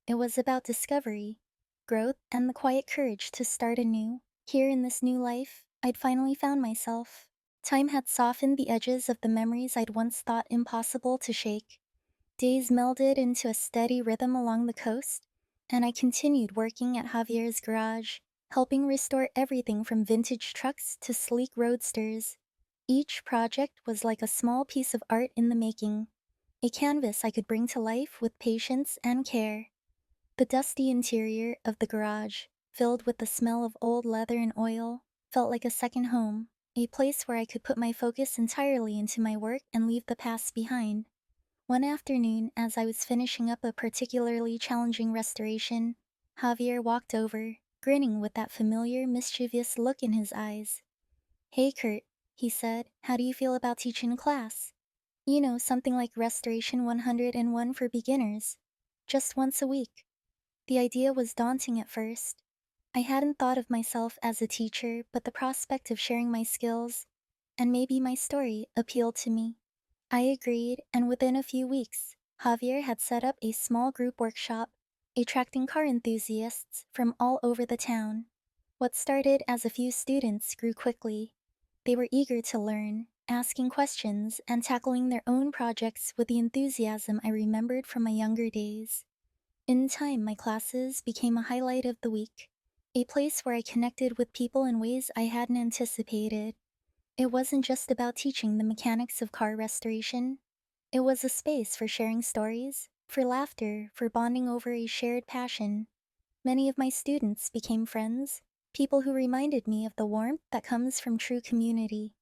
It was about discovery, growth, and the quiet courage to start anew. Here in this new life, I'd finally found myself. Time had softened the edges of the memories I'd once thought impossible to shake. Days melded into a steady rhythm along the coast, and I continued working at Javier's garage, helping restore everything from vintage trucks to sleek roadsters. Each project was like a small piece of art in the making, a canvas I could bring to life with patience and care. The dusty interior of the garage, filled with the smell of old leather and oil, felt like a second home, a place where I could put my focus entirely into my work and leave the past behind. One afternoon, as I was finishing up a particularly challenging restoration, Javier walked over, grinning with that familiar, mischievous look in his eyes. "Hey, Kurt," he said, "how do you feel about teaching a class? You know, something like Restoration 101 for beginners. Just once a week." The idea was daunting at first. I hadn't thought of myself as a teacher, but the prospect of sharing my skills, and maybe my story, appealed to me. I agreed, and within a few weeks, Javier had set up a small group workshop, attracting car enthusiasts from all over the town. What started as a few students grew quickly. They were eager to learn, asking questions, and tackling their own projects with the enthusiasm I remembered from my younger days. In time, my classes became a highlight of the week, a place where I connected with people in ways I hadn't anticipated. It wasn't just about teaching the mechanics of car restoration. It was a space for sharing stories, for laughter, for bonding over a shared passion. Many of my students became friends, people who reminded me of the warmth that comes from true community.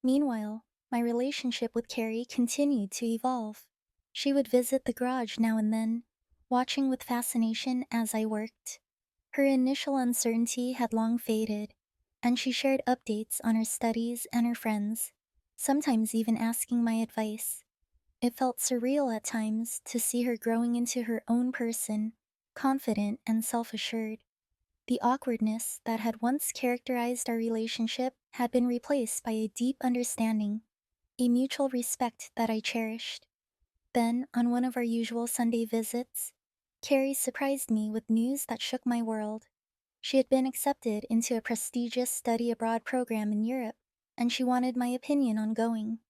Meanwhile, my relationship with Carrie continued to evolve. She would visit the garage now and then, watching with fascination as I worked. Her initial uncertainty had long faded, and she shared updates on her studies and her friends, sometimes even asking my advice. It felt surreal at times to see her growing into her own person, confident and self assured. The awkwardness that had once characterized our relationship had been replaced by a deep understanding, a mutual respect that I cherished. Then, on one of our usual Sunday visits, Carrie surprised me with news that shook my world. She had been accepted into a prestigious study abroad program in Europe, and she wanted my opinion on going.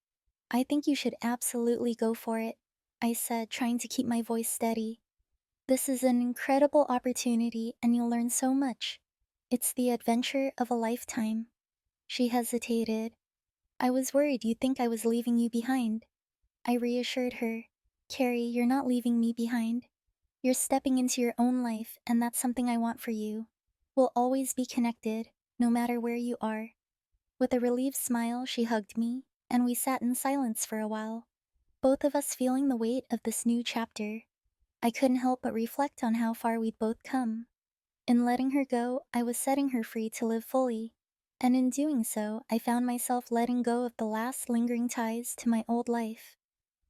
"I think you should absolutely go for it," I said, trying to keep my voice steady. "This is an incredible opportunity, and you'll learn so much. It's the adventure of a lifetime." She hesitated. "I was worried you'd think I was leaving you behind." I reassured her. "Carrie, you're not leaving me behind. You're stepping into your own life, and that's something I want for you. We'll always be connected, no matter where you are." With a relieved smile, she hugged me, and we sat in silence for a while, both of us feeling the weight of this new chapter. I couldn't help but reflect on how far we'd both come. In letting her go, I was setting her free to live fully, and in doing so, I found myself letting go of the last lingering ties to my old life.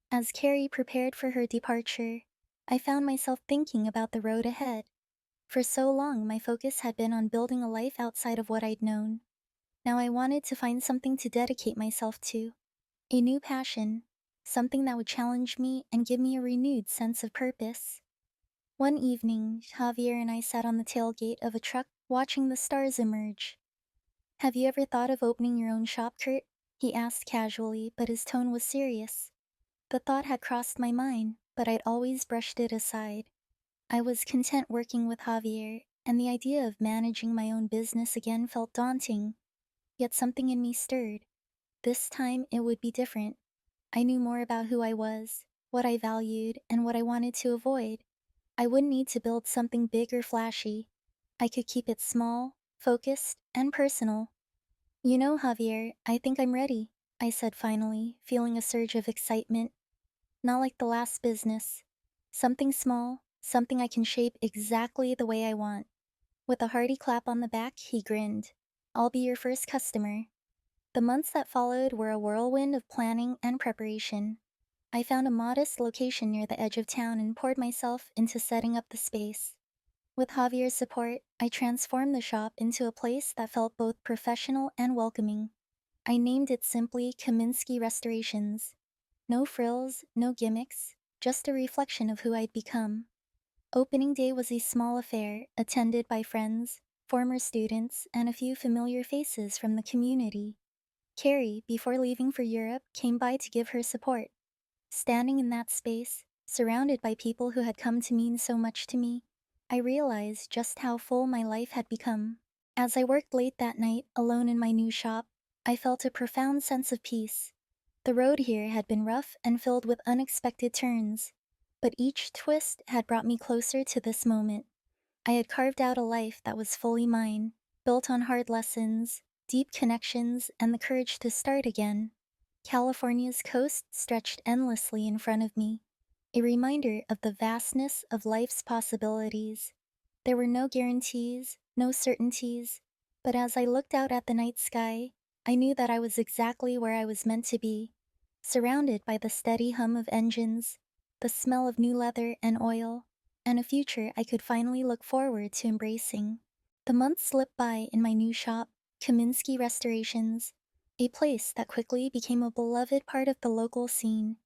As Carrie prepared for her departure, I found myself thinking about the road ahead. For so long, my focus had been on building a life outside of what I'd known. Now I wanted to find something to dedicate myself to, a new passion, something that would challenge me and give me a renewed sense of purpose. One evening, Javier and I sat on the tailgate of a truck watching the stars emerge. "Have you ever thought of opening your own shop, Kurt?" he asked casually, but his tone was serious. The thought had crossed my mind, but I'd always brushed it aside. I was content working with Javier, and the idea of managing my own business again felt daunting. Yet something in me stirred. This time it would be different. I knew more about who I was, what I valued, and what I wanted to avoid. I wouldn't need to build something big or flashy. I could keep it small, focused, and personal. "You know, Javier, I think I'm ready," I said finally, feeling a surge of excitement. "Not like the last business. Something small, something I can shape exactly the way I want." With a hearty clap on the back, he grinned. "I'll be your first customer." The months that followed were a whirlwind of planning and preparation. I found a modest location near the edge of town and poured myself into setting up the space. With Javier's support, I transformed the shop into a place that felt both professional and welcoming. I named it simply Kaminsky Restorations. No frills, no gimmicks, just a reflection of who I'd become. Opening day was a small affair, attended by friends, former students, and a few familiar faces from the community. Carrie, before leaving for Europe, came by to give her support. Standing in that space, surrounded by people who had come to mean so much to me, I realized just how full my life had become. As I worked late that night, alone in my new shop, I felt a profound sense of peace. The road here had been rough and filled with unexpected turns, but each twist had brought me closer to this moment. I had carved out a life that was fully mine, built on hard lessons, deep connections, and the courage to start again. California's coast stretched endlessly in front of me, a reminder of the vastness of life's possibilities. There were no guarantees, no certainties, but as I looked out at the night sky, I knew that I was exactly where I was meant to be, surrounded by the steady hum of engines, the smell of new leather and oil, and a future I could finally look forward to embracing. The months slipped by in my new shop, Kaminsky Restorations, a place that quickly became a beloved part of the local scene.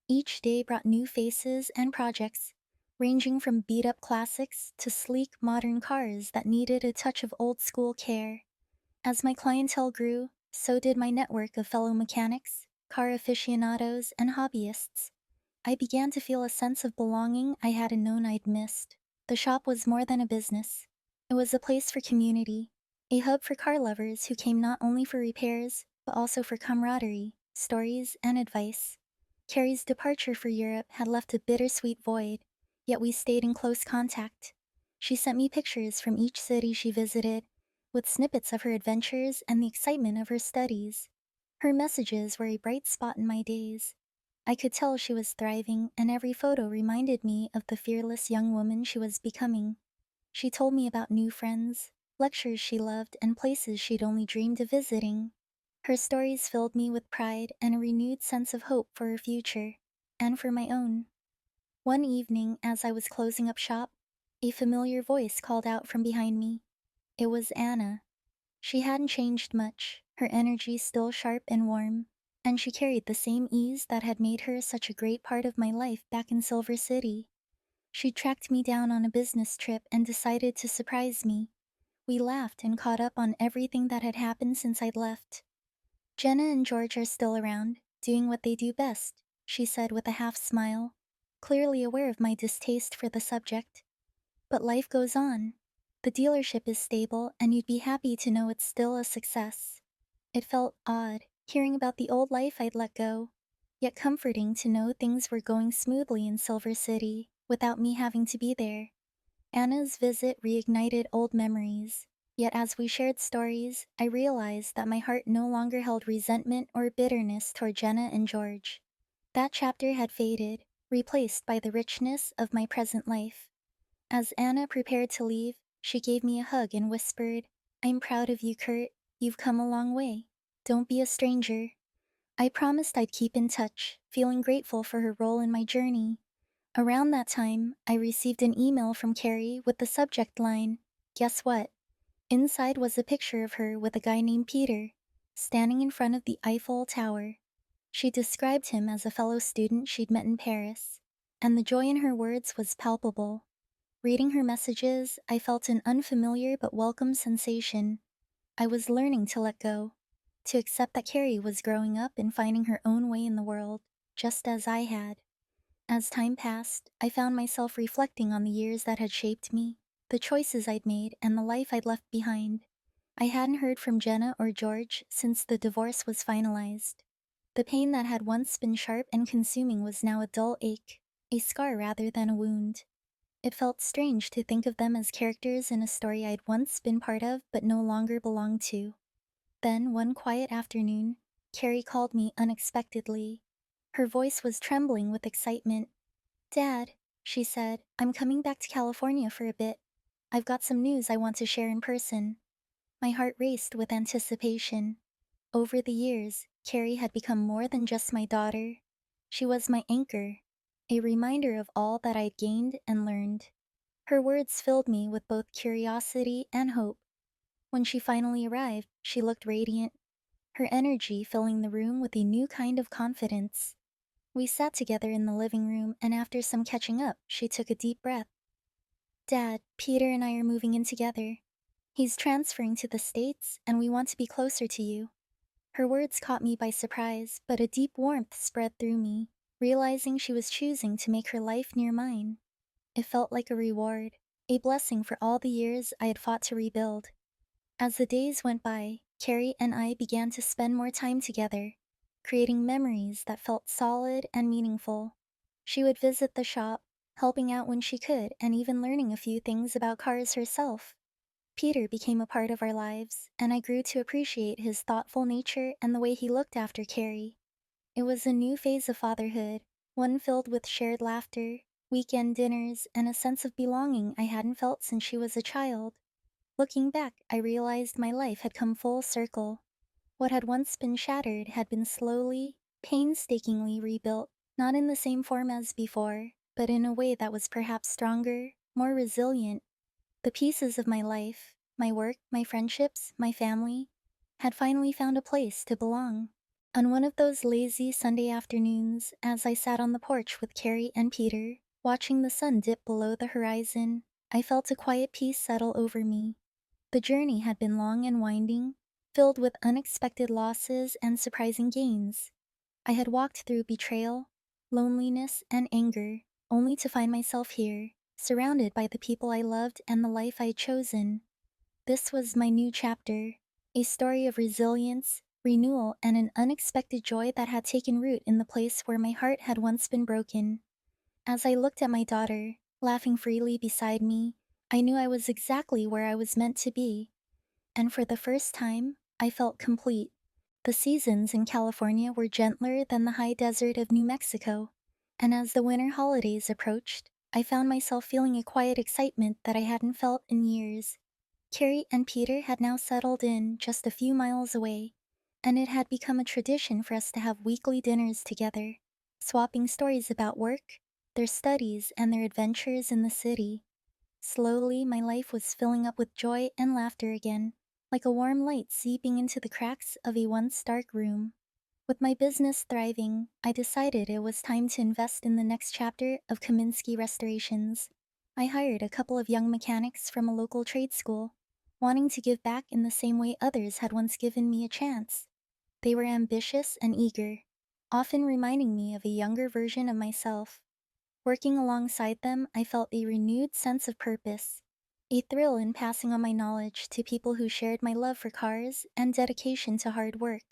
Each day brought new faces and projects, ranging from beat up classics to sleek modern cars that needed a touch of old school care. As my clientele grew, so did my network of fellow mechanics, car aficionados, and hobbyists. I began to feel a sense of belonging I hadn't known I'd missed. The shop was more than a business. It was a place for community, a hub for car lovers who came not only for repairs, but also for camaraderie, stories, and advice. Carrie's departure for Europe had left a bittersweet void, yet we stayed in close contact. She sent me pictures from each city she visited, with snippets of her adventures and the excitement of her studies. Her messages were a bright spot in my days. I could tell she was thriving, and every photo reminded me of the fearless young woman she was becoming. She told me about new friends, lectures she loved, and places she'd only dreamed of visiting. Her stories filled me with pride and a renewed sense of hope for her future, and for my own. One evening, as I was closing up shop, a familiar voice called out from behind me. It was Anna. She hadn't changed much, her energy still sharp and warm, and she carried the same ease that had made her such a great part of my life back in Silver City. She tracked me down on a business trip and decided to surprise me. We laughed and caught up on everything that had happened since I'd left. Jenna and George are still around, doing what they do best, she said with a half smile, clearly aware of my distaste for the subject. But life goes on. The dealership is stable, and you'd be happy to know it's still a success. It felt odd, hearing about the old life I'd let go, yet comforting to know things were going smoothly in Silver City without me having to be there. Anna's visit reignited old memories, yet as we shared stories, I realized that my heart no longer held resentment or bitterness toward Jenna and George. That chapter had faded, replaced by the richness of my present life. As Anna prepared to leave, she gave me a hug and whispered, "I'm proud of you, Kurt. You've come a long way. Don't be a stranger." I promised I'd keep in touch, feeling grateful for her role in my journey. Around that time, I received an email from Carrie with the subject line, "Guess what?" Inside was a picture of her with a guy named Peter, standing in front of the Eiffel Tower. She described him as a fellow student she'd met in Paris, and the joy in her words was palpable. Reading her messages, I felt an unfamiliar but welcome sensation. I was learning to let go, to accept that Carrie was growing up and finding her own way in the world, just as I had. As time passed, I found myself reflecting on the years that had shaped me, the choices I'd made, and the life I'd left behind. I hadn't heard from Jenna or George since the divorce was finalized. The pain that had once been sharp and consuming was now a dull ache, a scar rather than a wound. It felt strange to think of them as characters in a story I'd once been part of but no longer belonged to. Then, one quiet afternoon, Carrie called me unexpectedly. Her voice was trembling with excitement. "Dad," she said, "I'm coming back to California for a bit. I've got some news I want to share in person." My heart raced with anticipation. Over the years, Carrie had become more than just my daughter. She was my anchor, a reminder of all that I'd gained and learned. Her words filled me with both curiosity and hope. When she finally arrived, she looked radiant, her energy filling the room with a new kind of confidence. We sat together in the living room, and after some catching up, she took a deep breath. "Dad, Peter and I are moving in together. He's transferring to the States, and we want to be closer to you." Her words caught me by surprise, but a deep warmth spread through me, realizing she was choosing to make her life near mine. It felt like a reward, a blessing for all the years I had fought to rebuild. As the days went by, Carrie and I began to spend more time together, creating memories that felt solid and meaningful. She would visit the shop, helping out when she could, and even learning a few things about cars herself. Peter became a part of our lives, and I grew to appreciate his thoughtful nature and the way he looked after Carrie. It was a new phase of fatherhood, one filled with shared laughter, weekend dinners, and a sense of belonging I hadn't felt since she was a child. Looking back, I realized my life had come full circle. What had once been shattered had been slowly, painstakingly rebuilt, not in the same form as before, but in a way that was perhaps stronger, more resilient. The pieces of my life, my work, my friendships, my family, had finally found a place to belong. On one of those lazy Sunday afternoons, as I sat on the porch with Carrie and Peter, watching the sun dip below the horizon, I felt a quiet peace settle over me. The journey had been long and winding, filled with unexpected losses and surprising gains. I had walked through betrayal, loneliness, and anger, only to find myself here, surrounded by the people I loved and the life I had chosen. This was my new chapter, a story of resilience, renewal, and an unexpected joy that had taken root in the place where my heart had once been broken. As I looked at my daughter, laughing freely beside me, I knew I was exactly where I was meant to be. And for the first time, I felt complete. The seasons in California were gentler than the high desert of New Mexico, and as the winter holidays approached, I found myself feeling a quiet excitement that I hadn't felt in years. Carrie and Peter had now settled in just a few miles away, and it had become a tradition for us to have weekly dinners together, swapping stories about work, their studies, and their adventures in the city. Slowly, my life was filling up with joy and laughter again, like a warm light seeping into the cracks of a once dark room. With my business thriving, I decided it was time to invest in the next chapter of Kaminsky Restorations. I hired a couple of young mechanics from a local trade school, wanting to give back in the same way others had once given me a chance. They were ambitious and eager, often reminding me of a younger version of myself. Working alongside them, I felt a renewed sense of purpose, a thrill in passing on my knowledge to people who shared my love for cars and dedication to hard work.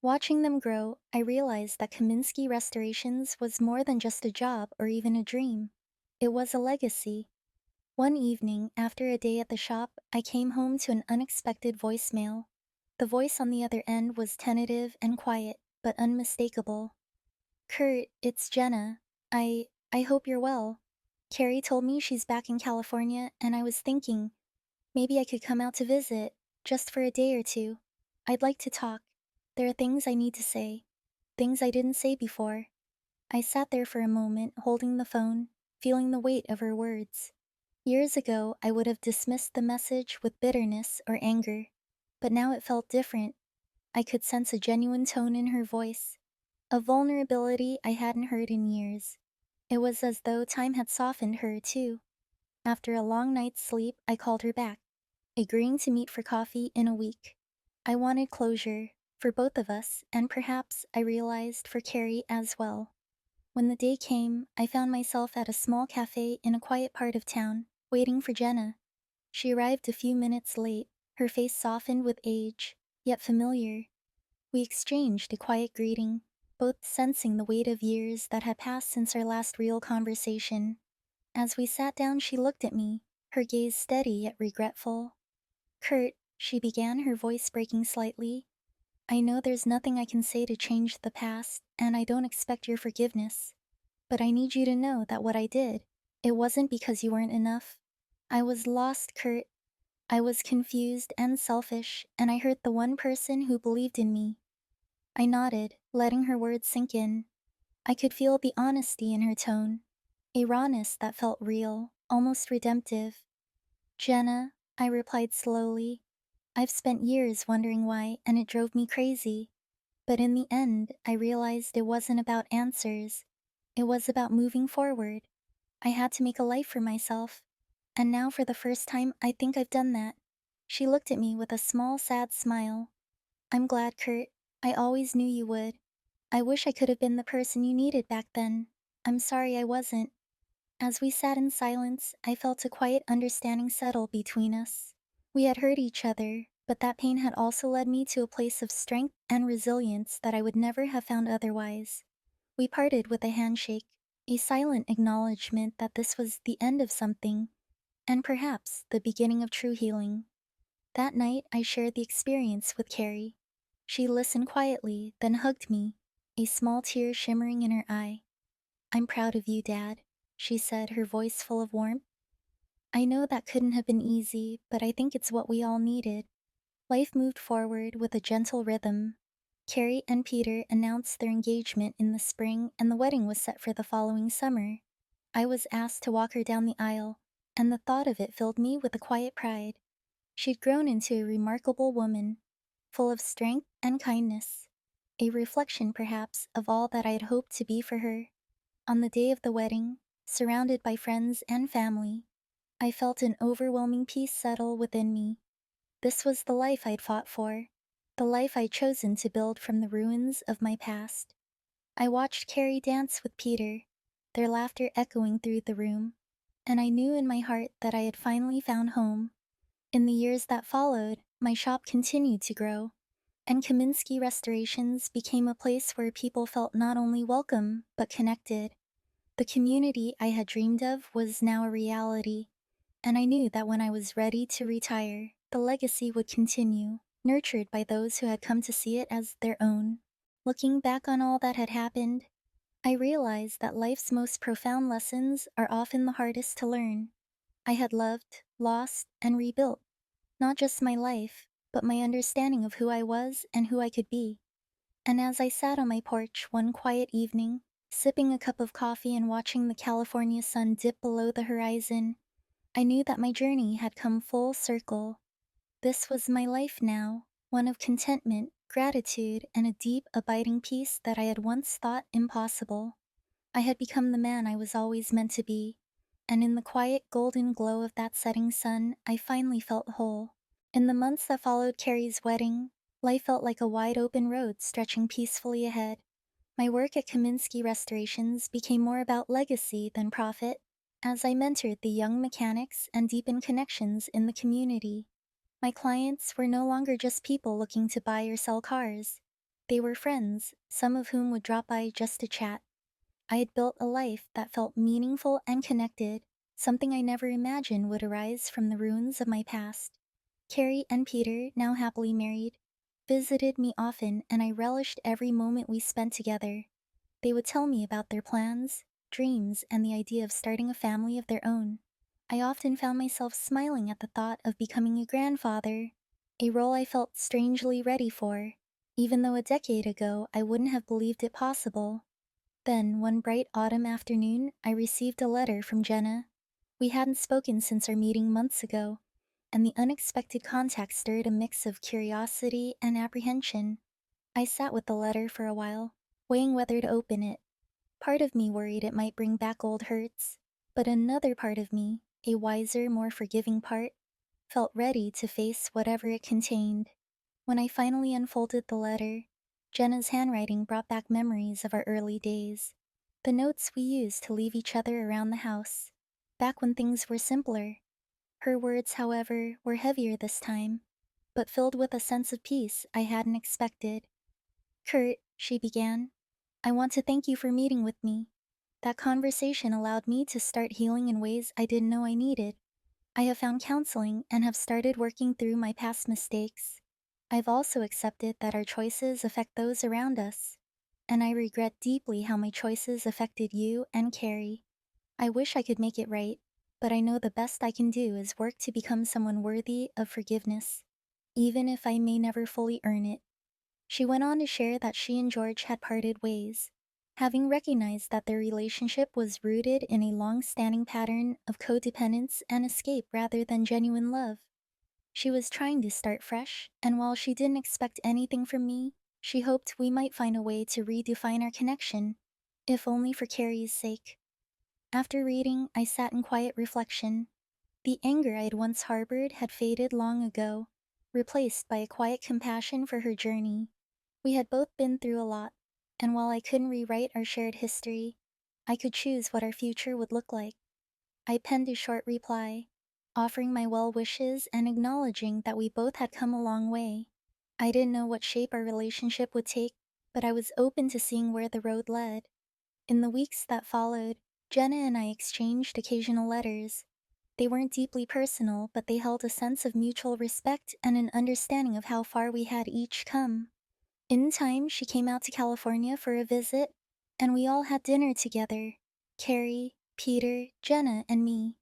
Watching them grow, I realized that Kaminsky Restorations was more than just a job or even a dream. It was a legacy. One evening, after a day at the shop, I came home to an unexpected voicemail. The voice on the other end was tentative and quiet, but unmistakable. Kurt, it's Jenna. I hope you're well. Carrie told me she's back in California, and I was thinking maybe I could come out to visit, just for a day or two. I'd like to talk. There are things I need to say, things I didn't say before. I sat there for a moment, holding the phone, feeling the weight of her words. Years ago, I would have dismissed the message with bitterness or anger, but now it felt different. I could sense a genuine tone in her voice, a vulnerability I hadn't heard in years. It was as though time had softened her, too. After a long night's sleep, I called her back, agreeing to meet for coffee in a week. I wanted closure, for both of us, and perhaps, I realized, for Carrie as well. When the day came, I found myself at a small cafe in a quiet part of town, waiting for Jenna. She arrived a few minutes late, her face softened with age, yet familiar. We exchanged a quiet greeting, both sensing the weight of years that had passed since our last real conversation. As we sat down, she looked at me, her gaze steady yet regretful. Kurt, she began, her voice breaking slightly, I know there's nothing I can say to change the past, and I don't expect your forgiveness. But I need you to know that what I did, it wasn't because you weren't enough. I was lost, Kurt. I was confused and selfish, and I hurt the one person who believed in me. I nodded, letting her words sink in. I could feel the honesty in her tone, a rawness that felt real, almost redemptive. Jenna, I replied slowly, I've spent years wondering why, and it drove me crazy. But in the end, I realized it wasn't about answers. It was about moving forward. I had to make a life for myself. And now, for the first time, I think I've done that. She looked at me with a small, sad smile. I'm glad, Kurt. I always knew you would. I wish I could have been the person you needed back then. I'm sorry I wasn't. As we sat in silence, I felt a quiet understanding settle between us. We had heard each other, But that pain had also led me to a place of strength and resilience that I would never have found otherwise. We parted with a handshake, a silent acknowledgement that this was the end of something, and perhaps the beginning of true healing. That night, I shared the experience with Carrie. She listened quietly, then hugged me, a small tear shimmering in her eye. "I'm proud of you, Dad," she said, her voice full of warmth. I know that couldn't have been easy, but I think it's what we all needed. Life moved forward with a gentle rhythm. Carrie and Peter announced their engagement in the spring, and the wedding was set for the following summer. I was asked to walk her down the aisle, and the thought of it filled me with a quiet pride. She'd grown into a remarkable woman, full of strength and kindness, a reflection, perhaps, of all that I had hoped to be for her. On the day of the wedding, surrounded by friends and family, I felt an overwhelming peace settle within me. This was the life I'd fought for, the life I'd chosen to build from the ruins of my past. I watched Carrie dance with Peter, their laughter echoing through the room, and I knew in my heart that I had finally found home. In the years that followed, my shop continued to grow, and Kaminsky Restorations became a place where people felt not only welcome, but connected. The community I had dreamed of was now a reality, and I knew that when I was ready to retire, the legacy would continue, nurtured by those who had come to see it as their own. Looking back on all that had happened, I realized that life's most profound lessons are often the hardest to learn. I had loved, lost, and rebuilt, not just my life, but my understanding of who I was and who I could be. And as I sat on my porch one quiet evening, sipping a cup of coffee and watching the California sun dip below the horizon, I knew that my journey had come full circle. This was my life now, one of contentment, gratitude, and a deep, abiding peace that I had once thought impossible. I had become the man I was always meant to be, and in the quiet golden glow of that setting sun, I finally felt whole. In the months that followed Carrie's wedding, life felt like a wide open road stretching peacefully ahead. My work at Kaminsky Restorations became more about legacy than profit, as I mentored the young mechanics and deepened connections in the community. My clients were no longer just people looking to buy or sell cars. They were friends, some of whom would drop by just to chat. I had built a life that felt meaningful and connected, something I never imagined would arise from the ruins of my past. Carrie and Peter, now happily married, visited me often, and I relished every moment we spent together. They would tell me about their plans, dreams, and the idea of starting a family of their own. I often found myself smiling at the thought of becoming a grandfather, a role I felt strangely ready for, even though a decade ago I wouldn't have believed it possible. Then, one bright autumn afternoon, I received a letter from Jenna. We hadn't spoken since our meeting months ago, and the unexpected contact stirred a mix of curiosity and apprehension. I sat with the letter for a while, weighing whether to open it. Part of me worried it might bring back old hurts, but another part of me, a wiser, more forgiving part, felt ready to face whatever it contained. When I finally unfolded the letter, Jenna's handwriting brought back memories of our early days, the notes we used to leave each other around the house, back when things were simpler. Her words, however, were heavier this time, but filled with a sense of peace I hadn't expected. "Kurt," she began, "I want to thank you for meeting with me. That conversation allowed me to start healing in ways I didn't know I needed. I have found counseling and have started working through my past mistakes. I've also accepted that our choices affect those around us, and I regret deeply how my choices affected you and Carrie. I wish I could make it right, but I know the best I can do is work to become someone worthy of forgiveness, even if I may never fully earn it." She went on to share that she and George had parted ways, having recognized that their relationship was rooted in a long-standing pattern of codependence and escape rather than genuine love. She was trying to start fresh, and while she didn't expect anything from me, she hoped we might find a way to redefine our connection, if only for Carrie's sake. After reading, I sat in quiet reflection. The anger I had once harbored had faded long ago, replaced by a quiet compassion for her journey. We had both been through a lot, and while I couldn't rewrite our shared history, I could choose what our future would look like. I penned a short reply. offering my well wishes and acknowledging that we both had come a long way. I didn't know what shape our relationship would take, but I was open to seeing where the road led. In the weeks that followed, Jenna and I exchanged occasional letters. They weren't deeply personal, but they held a sense of mutual respect and an understanding of how far we had each come. In time, she came out to California for a visit, and we all had dinner together: Carrie, Peter, Jenna, and me.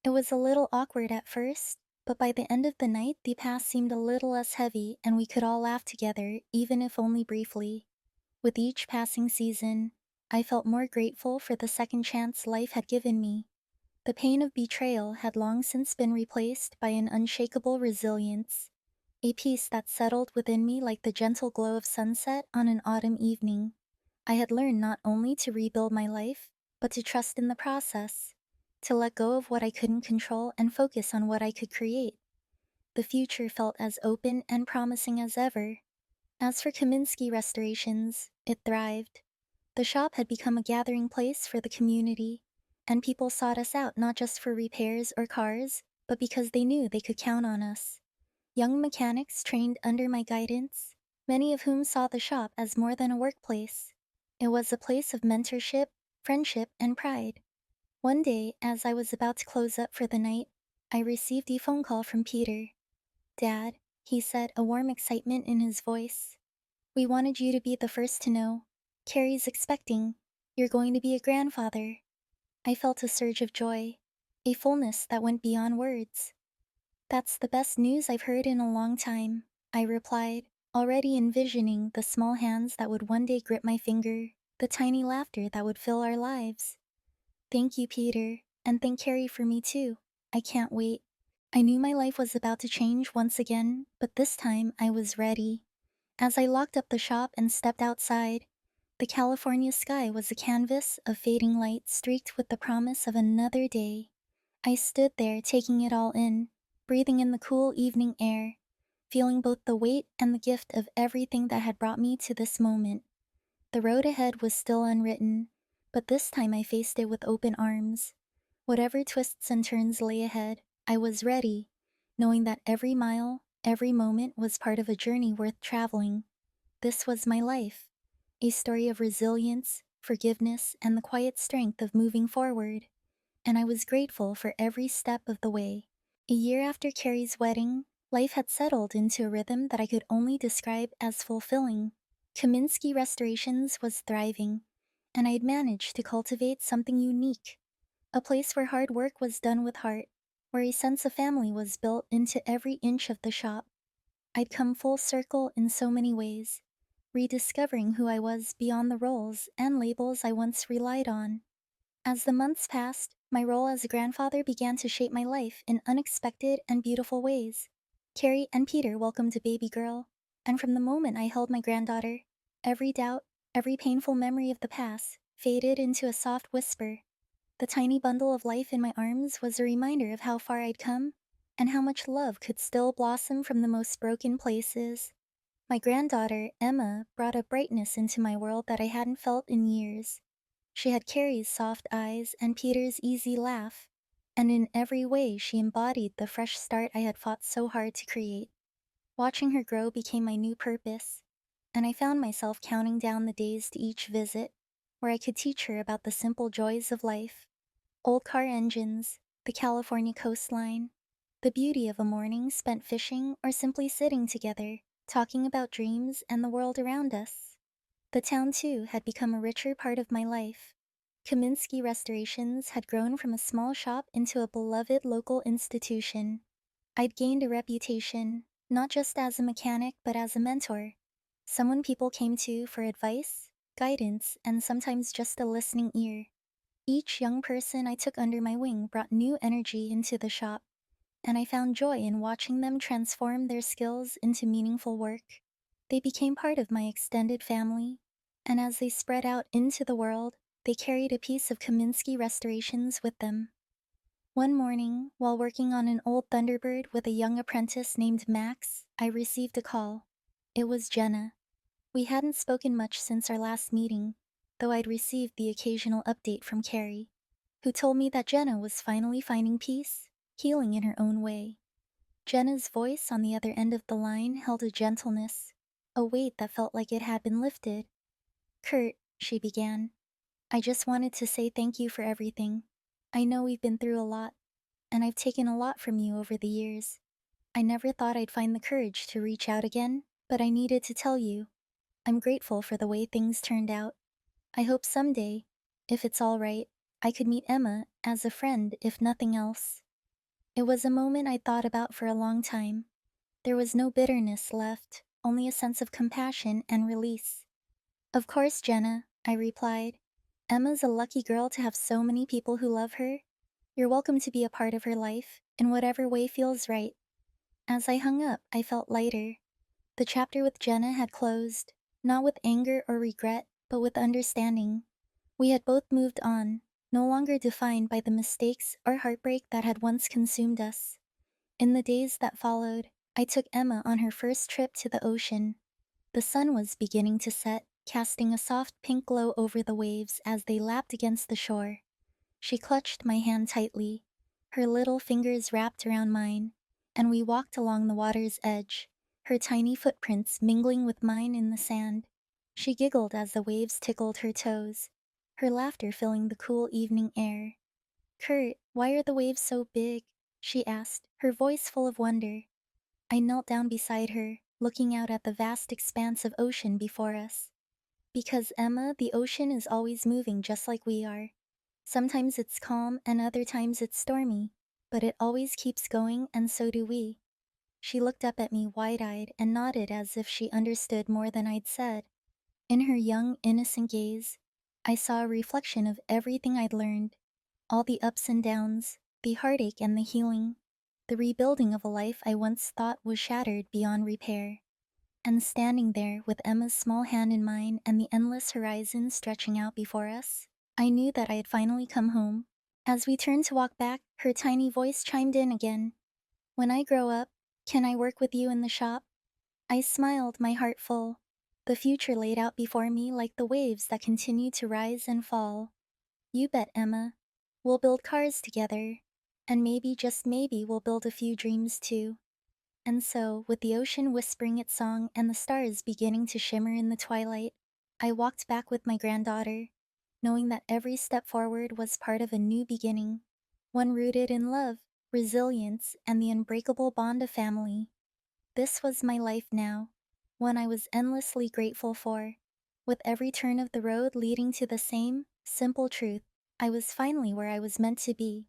It was a little awkward at first, but by the end of the night, the past seemed a little less heavy and we could all laugh together, even if only briefly. With each passing season, I felt more grateful for the second chance life had given me. The pain of betrayal had long since been replaced by an unshakable resilience, a peace that settled within me like the gentle glow of sunset on an autumn evening. I had learned not only to rebuild my life, but to trust in the process, to let go of what I couldn't control and focus on what I could create. The future felt as open and promising as ever. As for Kaminsky Restorations, it thrived. The shop had become a gathering place for the community, and people sought us out not just for repairs or cars, but because they knew they could count on us. Young mechanics trained under my guidance, many of whom saw the shop as more than a workplace. It was a place of mentorship, friendship, and pride. One day, as I was about to close up for the night, I received a phone call from Peter. "Dad," he said, a warm excitement in his voice. "We wanted you to be the first to know. Carrie's expecting. You're going to be a grandfather." I felt a surge of joy, a fullness that went beyond words. "That's the best news I've heard in a long time," I replied, already envisioning the small hands that would one day grip my finger, the tiny laughter that would fill our lives. "Thank you, Peter, and thank Carrie for me too. I can't wait." I knew my life was about to change once again, but this time I was ready. As I locked up the shop and stepped outside, the California sky was a canvas of fading light streaked with the promise of another day. I stood there taking it all in, breathing in the cool evening air, feeling both the weight and the gift of everything that had brought me to this moment. The road ahead was still unwritten, but this time I faced it with open arms. Whatever twists and turns lay ahead, I was ready, knowing that every mile, every moment was part of a journey worth traveling. This was my life, a story of resilience, forgiveness, and the quiet strength of moving forward. And I was grateful for every step of the way. A year after Carrie's wedding, life had settled into a rhythm that I could only describe as fulfilling. Kaminsky Restorations was thriving, and I had managed to cultivate something unique, a place where hard work was done with heart, where a sense of family was built into every inch of the shop. I'd come full circle in so many ways, rediscovering who I was beyond the roles and labels I once relied on. As the months passed, my role as a grandfather began to shape my life in unexpected and beautiful ways. Carrie and Peter welcomed a baby girl, and from the moment I held my granddaughter, every doubt, every painful memory of the past faded into a soft whisper. The tiny bundle of life in my arms was a reminder of how far I'd come and how much love could still blossom from the most broken places. My granddaughter, Emma, brought a brightness into my world that I hadn't felt in years. She had Carrie's soft eyes and Peter's easy laugh, and in every way she embodied the fresh start I had fought so hard to create. Watching her grow became my new purpose, and I found myself counting down the days to each visit, where I could teach her about the simple joys of life: old car engines, the California coastline, the beauty of a morning spent fishing or simply sitting together, talking about dreams and the world around us. The town, too, had become a richer part of my life. Kaminsky Restorations had grown from a small shop into a beloved local institution. I'd gained a reputation, not just as a mechanic, but as a mentor, someone people came to for advice, guidance, and sometimes just a listening ear. Each young person I took under my wing brought new energy into the shop, and I found joy in watching them transform their skills into meaningful work. They became part of my extended family, and as they spread out into the world, they carried a piece of Kaminsky Restorations with them. One morning, while working on an old Thunderbird with a young apprentice named Max, I received a call. It was Jenna. We hadn't spoken much since our last meeting, though I'd received the occasional update from Carrie, who told me that Jenna was finally finding peace, healing in her own way. Jenna's voice on the other end of the line held a gentleness, a weight that felt like it had been lifted. Kurt, she began, I just wanted to say thank you for everything. I know we've been through a lot, and I've taken a lot from you over the years. I never thought I'd find the courage to reach out again, but I needed to tell you. I'm grateful for the way things turned out. I hope someday, if it's all right, I could meet Emma as a friend, if nothing else. It was a moment I thought about for a long time. There was no bitterness left, only a sense of compassion and release. Of course, Jenna, I replied. Emma's a lucky girl to have so many people who love her. You're welcome to be a part of her life, in whatever way feels right. As I hung up, I felt lighter. The chapter with Jenna had closed, not with anger or regret, but with understanding. We had both moved on, no longer defined by the mistakes or heartbreak that had once consumed us. In the days that followed, I took Emma on her first trip to the ocean. The sun was beginning to set, casting a soft pink glow over the waves as they lapped against the shore. She clutched my hand tightly, her little fingers wrapped around mine, and we walked along the water's edge, her tiny footprints mingling with mine in the sand. She giggled as the waves tickled her toes, her laughter filling the cool evening air. Kurt, why are the waves so big? She asked, her voice full of wonder. I knelt down beside her, looking out at the vast expanse of ocean before us. Because, Emma, the ocean is always moving just like we are. Sometimes it's calm and other times it's stormy, but it always keeps going and so do we. She looked up at me wide-eyed and nodded as if she understood more than I'd said. In her young, innocent gaze, I saw a reflection of everything I'd learned, all the ups and downs, the heartache and the healing, the rebuilding of a life I once thought was shattered beyond repair. And standing there with Emma's small hand in mine and the endless horizon stretching out before us, I knew that I had finally come home. As we turned to walk back, her tiny voice chimed in again. When I grow up, can I work with you in the shop? I smiled, my heart full. The future laid out before me like the waves that continue to rise and fall. You bet, Emma. We'll build cars together. And maybe, just maybe, we'll build a few dreams too. And so, with the ocean whispering its song and the stars beginning to shimmer in the twilight, I walked back with my granddaughter, knowing that every step forward was part of a new beginning, one rooted in love, resilience, and the unbreakable bond of family. This was my life now, one I was endlessly grateful for, with every turn of the road leading to the same simple truth. I was finally where I was meant to be.